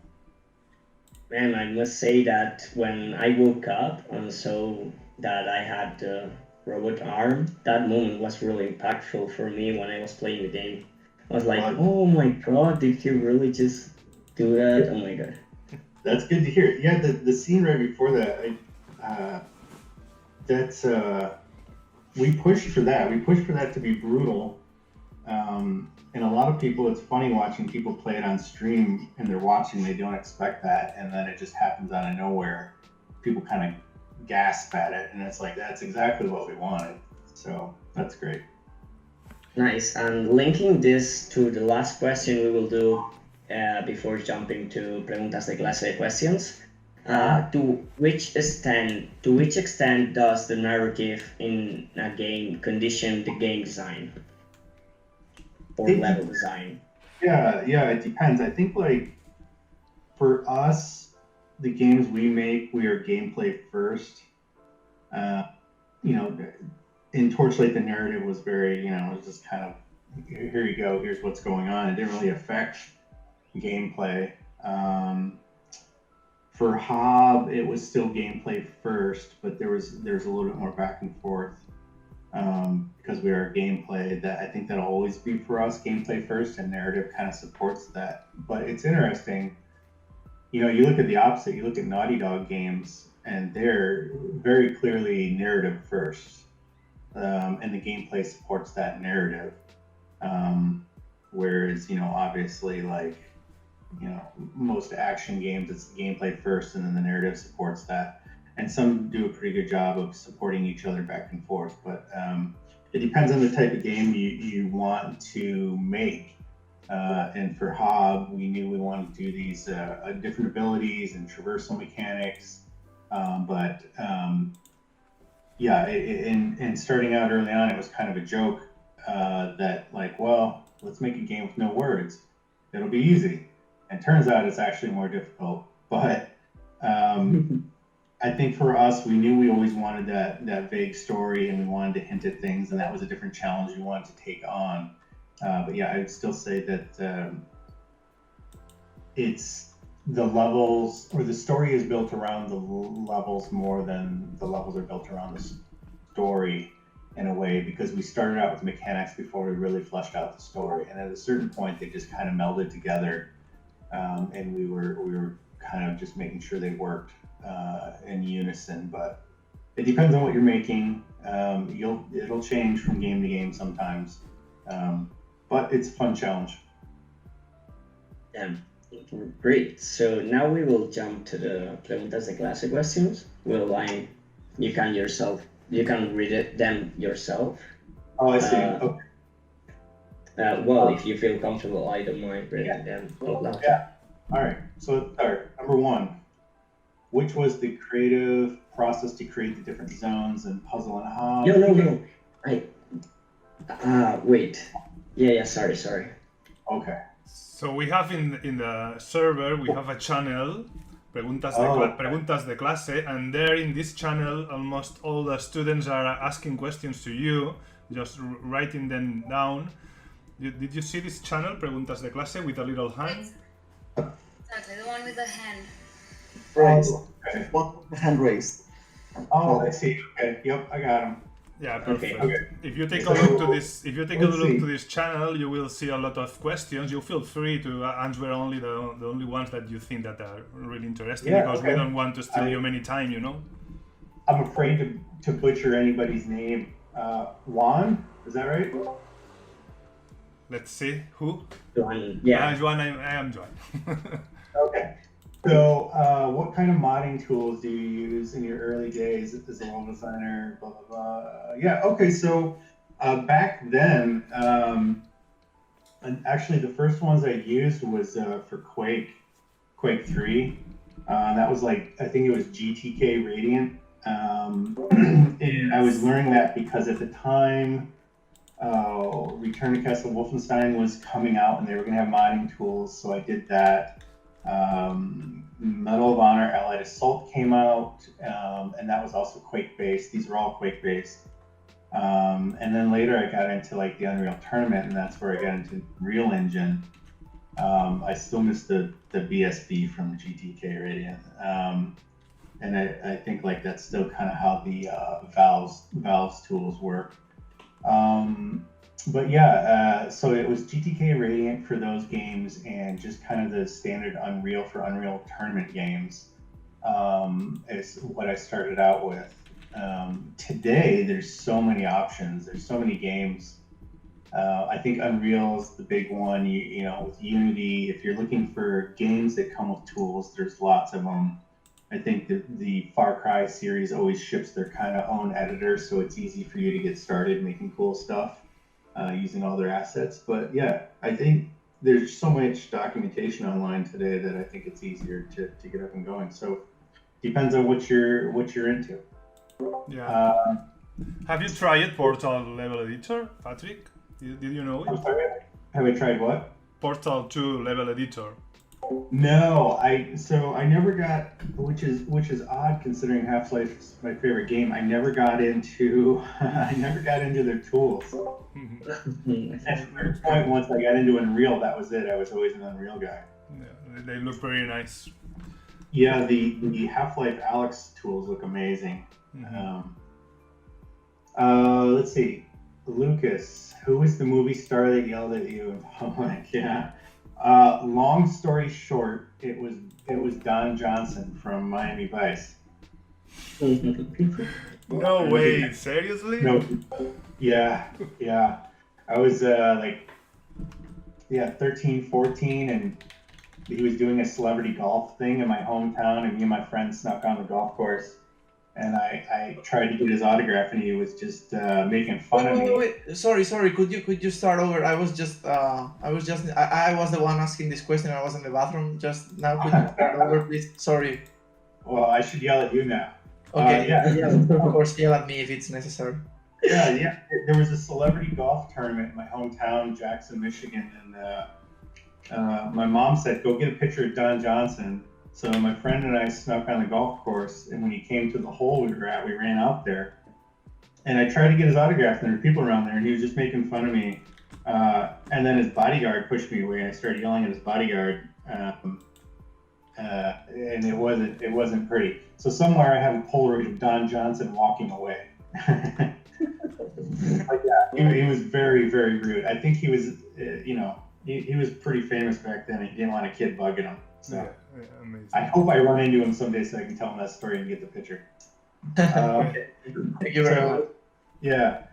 Man, I must say that when I woke up and saw that I had the robot arm, that moment was really impactful for me when I was playing the game. I was like, oh my god, did he really just do that? Oh my god. That's good to hear. Yeah, the scene right before that, we pushed for that. We pushed for that to be brutal. And a lot of people, it's funny watching people play it on stream, and they're watching, they don't expect that, and then it just happens out of nowhere. People kind of gasp at it, and it's like, that's exactly what we wanted. So that's great. Nice. And linking this to the last question we will do before jumping to preguntas de clase questions. To which extent does the narrative in a game condition the game design or level design? Yeah, it depends. I think like for us, the games we make, we are gameplay first. In TorchLight, the narrative was very, it was just kind of here you go, here's what's going on. It didn't really affect gameplay. For Hob, it was still gameplay first, but there was a little bit more back and forth because we are gameplay. That I think that'll always be for us, gameplay first, and narrative kind of supports that. But it's interesting, you know, you look at the opposite. You look at Naughty Dog games, and they're very clearly narrative first, and the gameplay supports that narrative. Whereas, you know, obviously, like, you know, most action games, it's the gameplay first and then the narrative supports that. And some do a pretty good job of supporting each other back and forth. But it depends on the type of game you want to make. And for Hob, we knew we wanted to do these different abilities and traversal mechanics. Yeah, in starting out early on, it was kind of a joke that, like, well, let's make a game with no words. It'll be easy. And turns out it's actually more difficult. But I think for us, we knew we always wanted that vague story, and we wanted to hint at things, and that was a different challenge we wanted to take on. But yeah, I would still say that it's the levels, or the story is built around the levels more than the levels are built around the story in a way, because we started out with mechanics before we really fleshed out the story. And at a certain point, they just kind of melded together. And we were kind of just making sure they worked in unison. But it depends on what you're making. It'll change from game to game sometimes, but it's a fun challenge. Great. So now we will jump to the preguntas de clase questions. You can read them yourself. Oh, I see. Okay. Well, if you feel comfortable, I don't mind reading them out loud. Yeah. All right. So let's start. Number 1, which was the creative process to create the different zones and puzzle and Hob? No. Wait. Yeah. Sorry. Okay. So we have in the server, we have a channel, preguntas de clase, and there in this channel, almost all the students are asking questions to you, just writing them down. Did you see this channel, preguntas de clase, with a little hand? Exactly, the one with the hand. Raised. Okay. One hand raised. Oh, I see. Okay. Yep, I got him. Yeah, perfect. Okay. If you take a look to this channel, you will see a lot of questions. You feel free to answer only the only ones that you think that are really interesting, because we don't want to steal you many time, you know. I'm afraid to butcher anybody's name. Juan, is that right? Let's see who. Juan, yeah. Juan, I am Juan. Okay. So, what kind of modding tools do you use in your early days as a level designer? Blah blah blah. Yeah. Okay. So, back then, and actually, the first ones I used was for Quake 3. That was like, I think it was GTK Radiant, and I was learning that because at the time, Return to Castle Wolfenstein was coming out, and they were going to have modding tools, so I did that. Medal of Honor Allied Assault came out, and that was also Quake-based. These were all Quake-based. And then later I got into like the Unreal Tournament, and that's where I got into Real Engine. I still miss the BSB from GTK Radiant. And I think like that's still kind of how the Valve's tools work. But yeah, so it was GTK Radiant for those games, and just kind of the standard Unreal for Unreal Tournament games is what I started out with. Today, there's so many options. There's so many games. I think Unreal's the big one. You know, with Unity, if you're looking for games that come with tools, there's lots of them. I think the Far Cry series always ships their kind of own editor, so it's easy for you to get started making cool stuff using all their assets. But yeah, I think there's so much documentation online today that I think it's easier to get up and going. So depends on what you're into. Yeah. Have you tried Portal Level Editor, Patrick? Did you know it? I'm sorry, have I tried what? Portal 2 Level Editor. No, I never got, which is odd considering Half-Life is my favorite game. I never got into their tools. At a point, once I got into Unreal, that was it. I was always an Unreal guy. Yeah, they look very nice. Yeah, the Half-Life Alyx tools look amazing. Let's see, Lucas, who was the movie star that yelled at you in public? Yeah. Long story short, it was Don Johnson from Miami Vice. No way, seriously? No, yeah. I was 13, 14, and he was doing a celebrity golf thing in my hometown, and me and my friends snuck on the golf course, and I tried to get his autograph, and he was just making fun of me. Wait. Sorry. Could you start over? I was the one asking this question. I was in the bathroom just now. Could you start over, please? Sorry. Well, I should yell at you now. Okay. Yeah. Of course, yell at me if it's necessary. Yeah. There was a celebrity golf tournament in my hometown, Jackson, Michigan, and my mom said, "Go get a picture of Don Johnson." So my friend and I snuck on the golf course, and when he came to the hole we were at, we ran out there, and I tried to get his autograph, and there were people around there, and he was just making fun of me. And then his bodyguard pushed me away, and I started yelling at his bodyguard, and it wasn't pretty. So somewhere I have a Polaroid of Don Johnson walking away. Like that. He was very, very rude. I think he was, he was pretty famous back then. And he didn't want a kid bugging him. So Yeah, amazing. I hope I run into him someday so I can tell him that story and get the picture. Thank you very much. Yeah.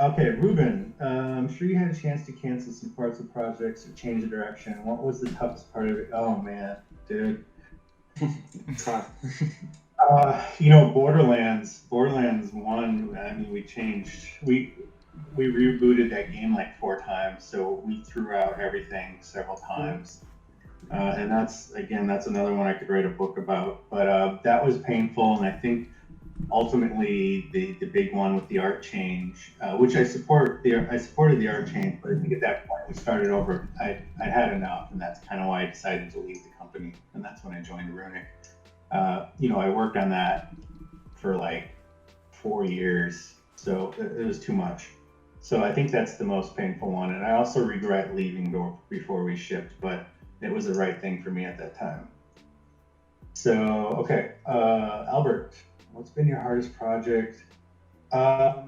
Okay, Ruben. I'm sure you had a chance to cancel some parts of projects or change the direction. What was the toughest part of it? Oh man, dude. Borderlands 1, I mean, we rebooted that game like 4 times, so we threw out everything several times. And that's another one I could write a book about. But that was painful, and I think ultimately the big one with the art change, which I supported the art change, but I think at that point we started over. I had enough, and that's kind of why I decided to leave the company, and that's when I joined Runic. I worked on that for like 4 years, so it was too much. So I think that's the most painful one, and I also regret leaving before we shipped, but it was the right thing for me at that time. So, okay, Albert, what's been your hardest project? The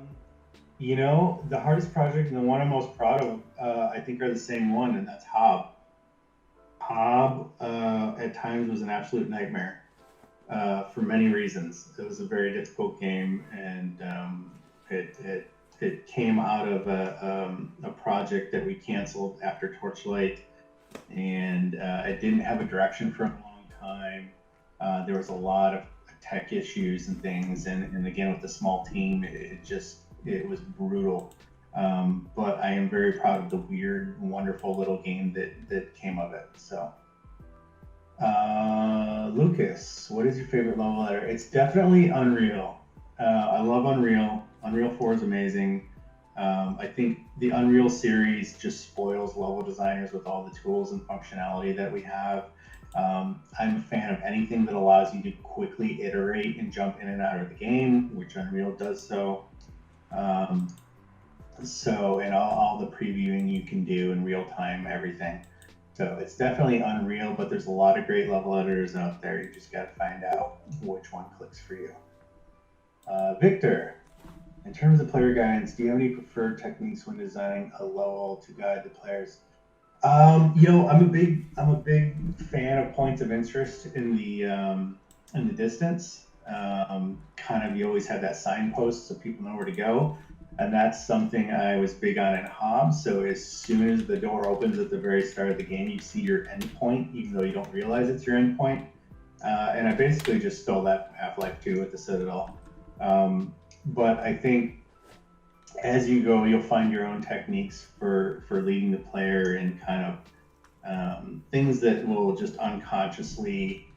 hardest project and the one I'm most proud of, I think are the same one, and that's Hob. Hob, at times, was an absolute nightmare. For many reasons. It was a very difficult game, and it came out of a project that we canceled after TorchLight, and it didn't have a direction for a long time. There was a lot of tech issues and things, and again with the small team, it was brutal. But I am very proud of the weird, wonderful little game that came of it. So. Lucas, what is your favorite level editor? It's definitely Unreal. I love Unreal. Unreal 4 is amazing. I think the Unreal series just spoils level designers with all the tools and functionality that we have. I'm a fan of anything that allows you to quickly iterate and jump in and out of the game, which Unreal does so. And all the previewing you can do in real time, everything. So it's definitely Unreal, but there's a lot of great level editors out there. You just got to find out which one clicks for you. Victor, in terms of player guidance, do you have any preferred techniques when designing a level to guide the players? I'm a big fan of points of interest in the distance. You always have that signpost so people know where to go. And that's something I was big on in Hob. So as soon as the door opens at the very start of the game, you see your endpoint, even though you don't realize it's your endpoint. And I basically just stole that from Half-Life 2 with the Citadel. But I think as you go, you'll find your own techniques for leading the player in kind of things that will just unconsciously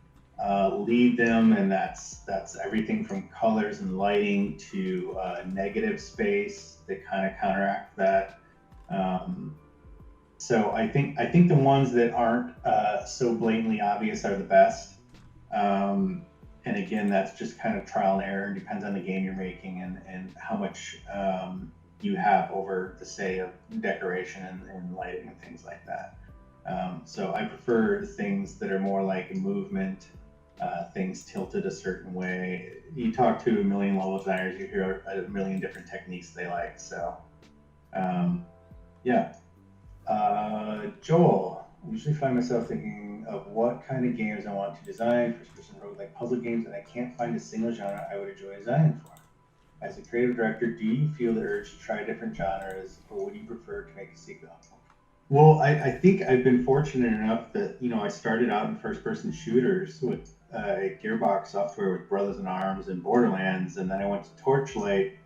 lead them, and that's everything from colors and lighting to negative space that kind of counteract that. So I think the ones that aren't so blatantly obvious are the best. And again, that's just kind of trial and error, and depends on the game you're making and how much you have over the say of decoration and lighting and things like that. So I prefer things that are more like movement, things tilted a certain way. You talk to a million level designers, you hear a million different techniques they like. So yeah. Joel, I usually find myself thinking of what kind of games I want to design, first-person roguelike puzzle games, and I can't find a single genre I would enjoy designing for. As a creative director, do you feel the urge to try different genres, or would you prefer to make a sequel? Well, I think I've been fortunate enough that, you know, I started out in first-person shooters with Gearbox software with Brothers in Arms and Borderlands, and then I went to TorchLight,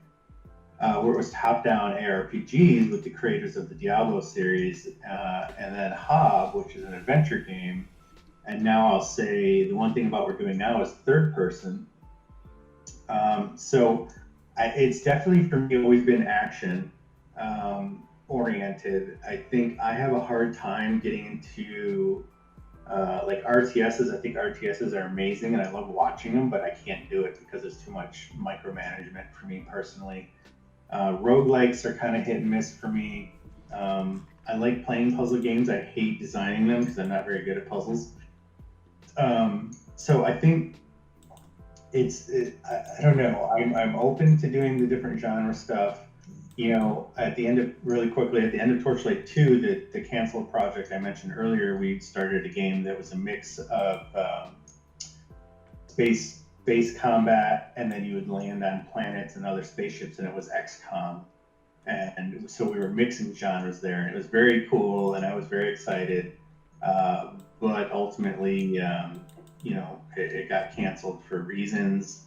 where it was top-down ARPGs with the creators of the Diablo series, and then Hob, which is an adventure game. And now I'll say the one thing about what we're doing now is third-person. So it's definitely for me always been action oriented. I think I have a hard time getting into like RTSs. I think RTSs are amazing and I love watching them, but I can't do it because there's too much micromanagement for me personally. Roguelikes are kind of hit and miss for me. I like playing puzzle games. I hate designing them because I'm not very good at puzzles. So I think I don't know. I'm open to doing the different genre stuff. You know, at the end of TorchLight 2, the canceled project I mentioned earlier, we started a game that was a mix of space combat, and then you would land on planets and other spaceships, and it was XCOM. And so we were mixing genres there, and it was very cool, and I was very excited. But ultimately, you know, it got canceled for reasons.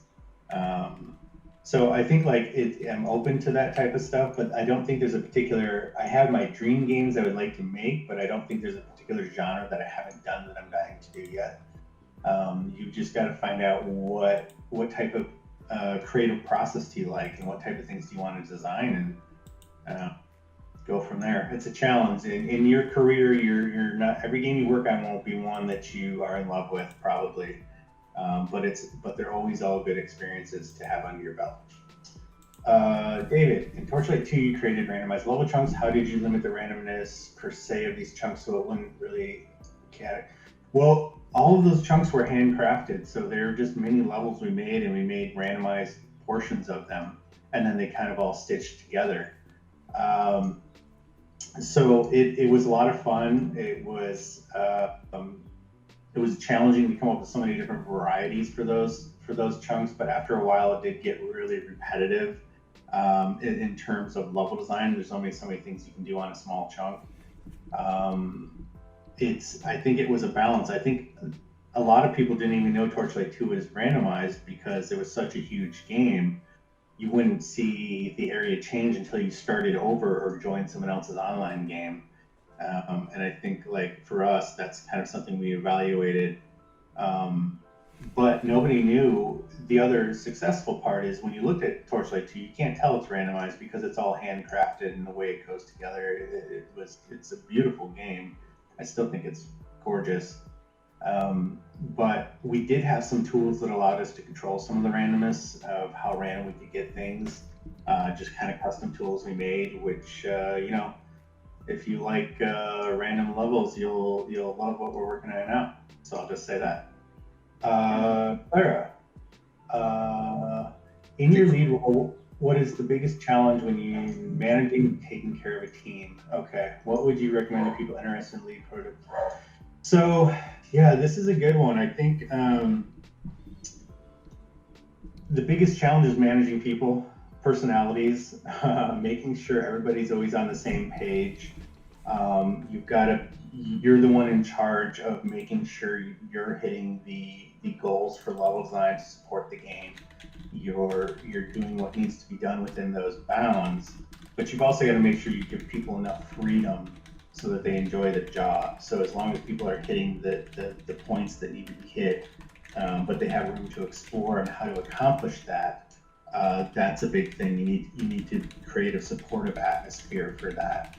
So I think I'm open to that type of stuff, but I don't think there's I have my dream games I would like to make, but I don't think there's a particular genre that I haven't done that I'm dying to do yet. You've just got to find out what type of creative process do you like, and what type of things do you want to design, and go from there. It's a challenge. In your career, you're not, every game you work on won't be one that you are in love with, probably. But they're always all good experiences to have under your belt. David, in TorchLight 2, you created randomized level chunks. How did you limit the randomness per se of these chunks so it wouldn't really count? Well, all of those chunks were handcrafted, so they're just mini levels we made, and we made randomized portions of them, and then they kind of all stitched together. So it was a lot of fun. It was challenging to come up with so many different varieties for those chunks, but after a while it did get really repetitive in terms of level design. There's only so many things you can do on a small chunk. I think it was a balance. I think a lot of people didn't even know TorchLight 2 was randomized because it was such a huge game. You wouldn't see the area change until you started over or joined someone else's online game. And I think, like, for us, that's kind of something we evaluated. But nobody knew. The other successful part is when you looked at TorchLight 2, you can't tell it's randomized because it's all handcrafted and the way it goes together. It's a beautiful game. I still think it's gorgeous. But we did have some tools that allowed us to control some of the randomness of how random we could get things. Just kind of custom tools we made, which, you know, if you like random levels, you'll love what we're working on now. So I'll just say that. Clara, in your lead role, what is the biggest challenge when you managing and taking care of a team? Okay, what would you recommend to people interested in lead product? So, yeah, this is a good one. I think the biggest challenge is managing people, personalities, making sure everybody's always on the same page. You're the one in charge of making sure you're hitting the goals for level design to support the game. You're doing what needs to be done within those bounds, but you've also got to make sure you give people enough freedom so that they enjoy the job. So as long as people are hitting the points that need to be hit, but they have room to explore and how to accomplish that, that's a big thing. You need to create a supportive atmosphere for that.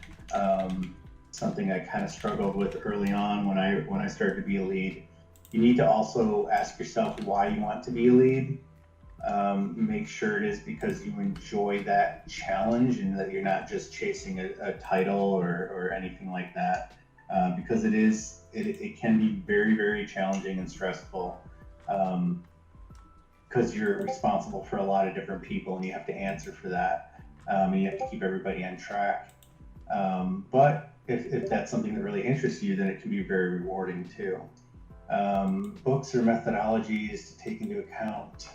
something I kind of struggled with early on when I started to be a lead. You need to also ask yourself why you want to be a lead. Make sure it is because you enjoy that challenge and that you're not just chasing a title or anything like that. Because it can be very, very challenging and stressful. Because you're responsible for a lot of different people and you have to answer for that. And you have to keep everybody on track. But if that's something that really interests you, then it can be very rewarding too. Books or methodologies to take into account.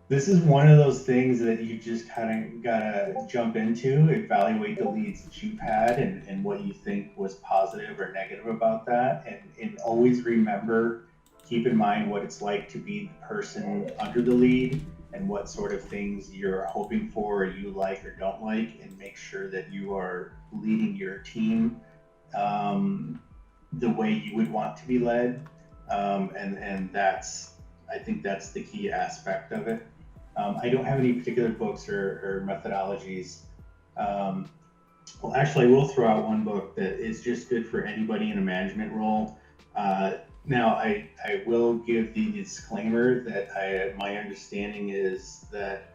This is one of those things that you just kind of gotta jump into, evaluate the leads that you've had and what you think was positive or negative about that. And always remember, keep in mind what it's like to be the person under the lead and what sort of things you're hoping for or you like or don't like, and make sure that you are leading your team the way you would want to be led. And I think that's the key aspect of it. I don't have any particular books or methodologies. Well, actually, I will throw out one book that is just good for anybody in a management role. Now, I will give the disclaimer that my understanding is that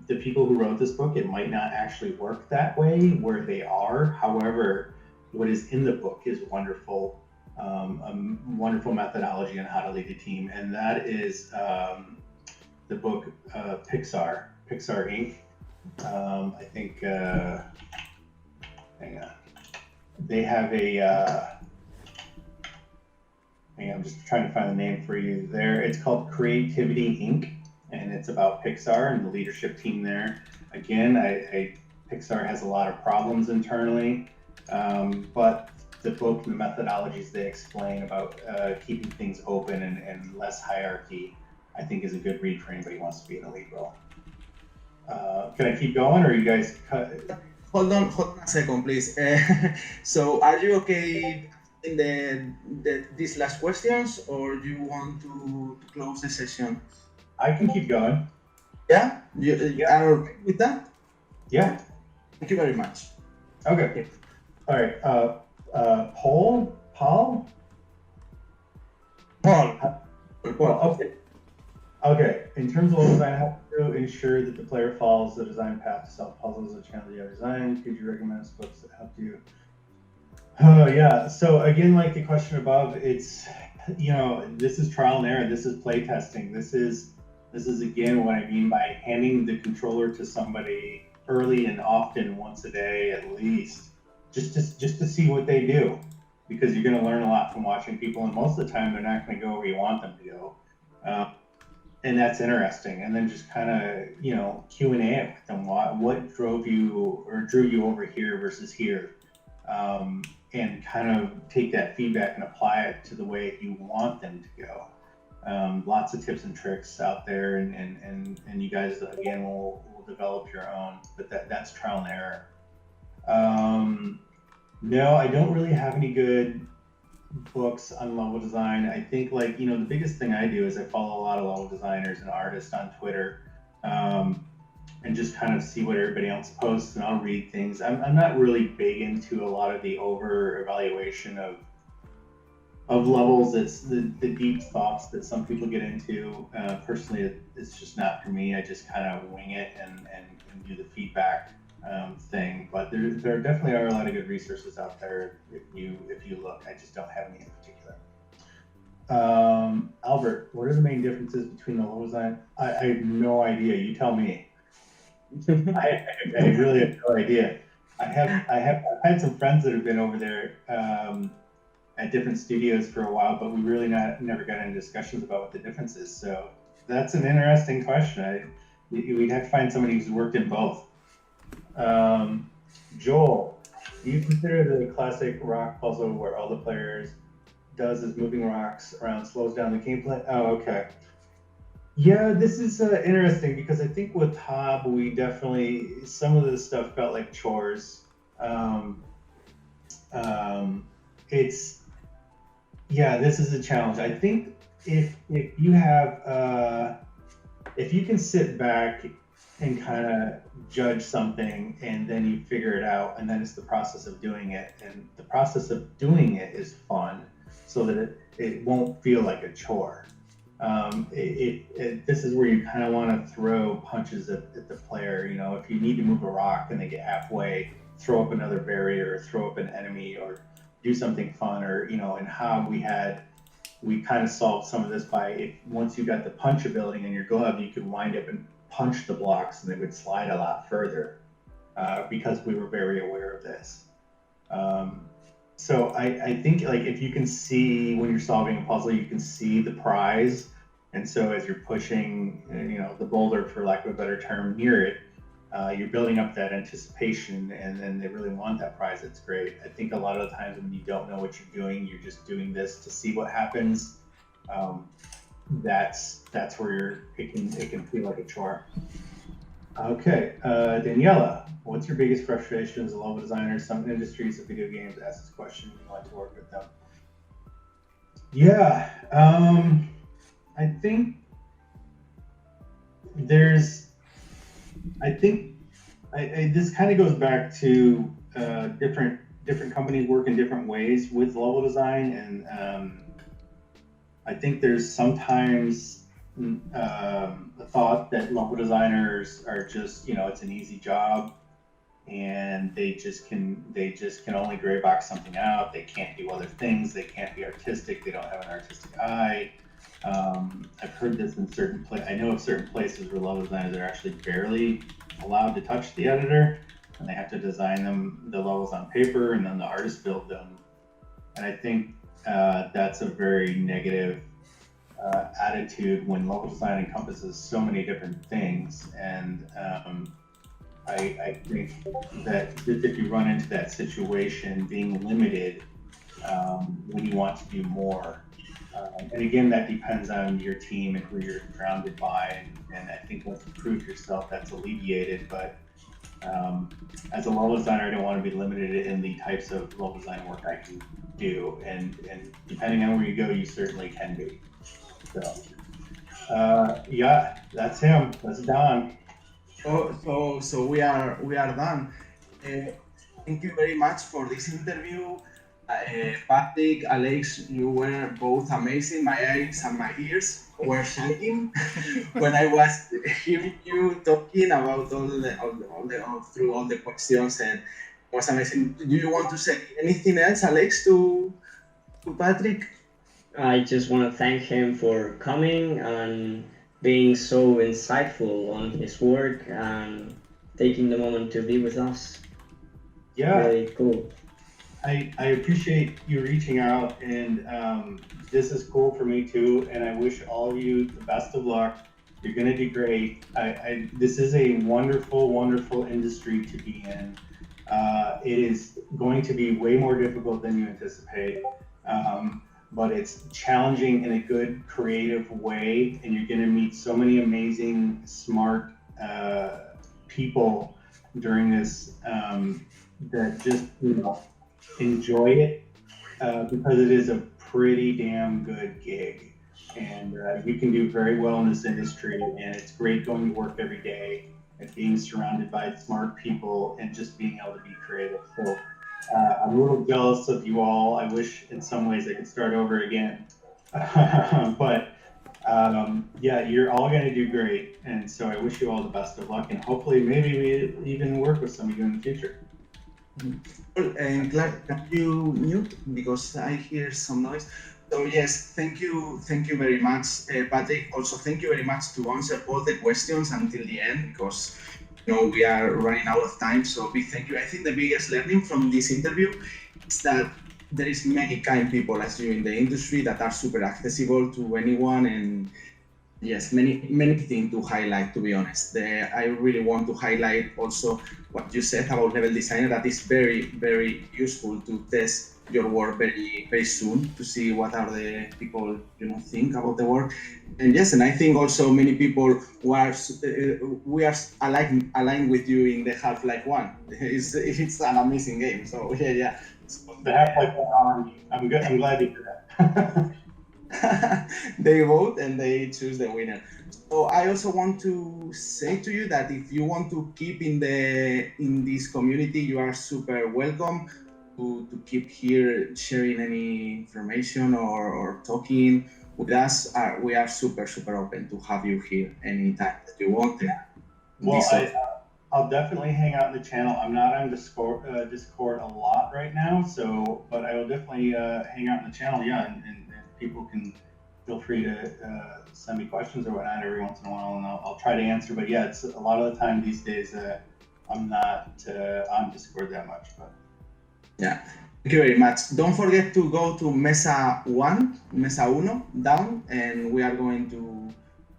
the people who wrote this book, it might not actually work that way where they are. However, what is in the book is wonderful, a wonderful methodology on how to lead a team, and that is the book Pixar Inc. I think, hang on, they have a, I'm just trying to find the name for you there. It's called Creativity Inc. and it's about Pixar and the leadership team there. Again, Pixar has a lot of problems internally, but the book and the methodologies they explain about keeping things open and less hierarchy, I think is a good read for anybody who wants to be in a lead role. Can I keep going, or are you guys cut? Hold on a second, please. So, are you okay in these last questions, or you want to close the session? I can keep going. Yeah? You are okay with that? Yeah. Thank you very much. Okay. All right. Paul? Paul. Okay. Okay. In terms of level design, how to ensure that the player follows the design path to solve puzzles or challenges you have designed? Could you recommend some books that help you? Oh yeah. So again, like the question above, it's, this is trial and error. This is play testing. This is again what I mean by handing the controller to somebody early and often, once a day at least, just to see what they do, because you're going to learn a lot from watching people, and most of the time they're not going to go where you want them to go, and that's interesting. And then just kind of Q&A it with them. What drove you or drew you over here versus here, and kind of take that feedback and apply it to the way you want them to go. Lots of tips and tricks out there, and you guys again will develop your own, but that's trial and error. No, I don't really have any good books on level design. I think the biggest thing I do is I follow a lot of level designers and artists on Twitter, and just kind of see what everybody else posts, and I'll read things. I'm not really big into a lot of the over evaluation of levels. It's the deep thoughts that some people get into. Personally, it's just not for me. I just kind of wing it and do the feedback thing. But there definitely are a lot of good resources out there if you look. I just don't have any in particular. Albert, what are the main differences between the level design? I have no idea. You tell me. I really have no idea. I've had some friends that have been over there at different studios for a while, but we really never got into discussions about what the difference is. So that's an interesting question. We'd have to find somebody who's worked in both. Joel, do you consider the classic rock puzzle where all the players does is moving rocks around slows down the gameplay? Oh, okay. Yeah, this is interesting because I think with Hob, we definitely, some of the stuff felt like chores. This is a challenge. I think if you have, if you can sit back and kind of judge something, and then you figure it out, and then it's the process of doing it. And the process of doing it is fun, so that it won't feel like a chore. This is where you kind of want to throw punches at the player. You know, if you need to move a rock and they get halfway, throw up another barrier, or throw up an enemy, or do something fun. Or, you know, in Hob we kind of solved some of this by once you got the punch ability in your glove, you could wind up and punch the blocks and they would slide a lot further, because we were very aware of this. So I think, like, if you can see when you're solving a puzzle, you can see the prize. And so as you're pushing, you know, the boulder, for lack of a better term, near it, you're building up that anticipation, and then they really want that prize. It's great. I think a lot of the times when you don't know what you're doing, you're just doing this to see what happens. That's where it can feel like a chore. Okay, Daniela, what's your biggest frustration as a level designer? Some industries of video games ask this question. You like to work with them? Yeah, I think this kind of goes back to different companies work in different ways with level design, and I think there's sometimes the thought that level designers are just, you know, it's an easy job, and they just can only gray box something out. They can't do other things. They can't be artistic. They don't have an artistic eye. I've heard this in I know of certain places where level designers are actually barely allowed to touch the editor, and they have to design the levels on paper, and then the artists build them. And I think that's a very negative attitude when level design encompasses so many different things. And I think that if you run into that situation, being limited when you want to do more. And again, that depends on your team and who you're surrounded by. And I think once you prove yourself, that's alleviated. But as a level designer, I don't want to be limited in the types of level design work I can do. And depending on where you go, you certainly can be. So, yeah, that's him. That's Don. So we are done. Thank you very much for this interview. Patrick, Alex, you were both amazing. My eyes and my ears were shining when I was hearing you talking about through all the questions, and it was amazing. Do you want to say anything else, Alex, to Patrick? I just want to thank him for coming and being so insightful on his work and taking the moment to be with us. Yeah. Really cool. I appreciate you reaching out, and this is cool for me too, and I wish all of you the best of luck. You're going to do great. This is a wonderful, wonderful industry to be in. It is going to be way more difficult than you anticipate, but it's challenging in a good, creative way, and you're going to meet so many amazing, smart people during this that just, you know, enjoy it because it is a pretty damn good gig, and you can do very well in this industry, and it's great going to work every day and being surrounded by smart people and just being able to be creative. So I'm a little jealous of you all. I wish in some ways I could start over again, but yeah, you're all going to do great, and so I wish you all the best of luck, and hopefully maybe we even work with some of you in the future. And Clark, can you mute, because I hear some noise? So yes, thank you very much, Patrick. Also, thank you very much to answer all the questions until the end, because we are running out of time. So big thank you. I think the biggest learning from this interview is that there is many kind people as you in the industry that are super accessible to anyone, and yes, many things to highlight, to be honest. I really want to highlight also what you said about level designer, that is very, very useful to test your work very, very soon to see what are the people think about the work. And yes, and I think also many people who are we are aligned with you in the Half-Life 1. It's an amazing game. So yeah. The Half-Life 1, I'm good. I'm glad to hear that. they vote and they choose the winner. So I also want to say to you that if you want to keep in this community, you are super welcome to keep here sharing any information or talking with us. We are super open to have you here anytime that you want. Well, I'll definitely hang out in the channel. I'm not on Discord a lot right now, but I will definitely hang out in the channel. Yeah, and people can feel free to send me questions or whatnot every once in a while, and I'll try to answer. But yeah, it's a lot of the time these days I'm not on Discord that much. But yeah, thank you very much. Don't forget to go to Mesa 1, Mesa Uno down, and we are going to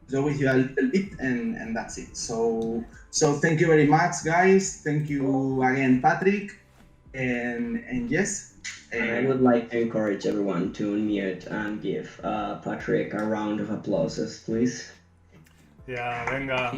go with you a little bit, and that's it. So thank you very much, guys. Thank you again, Patrick, and yes. And I would like to encourage everyone to unmute and give Patrick a round of applause, please. Yeah, venga.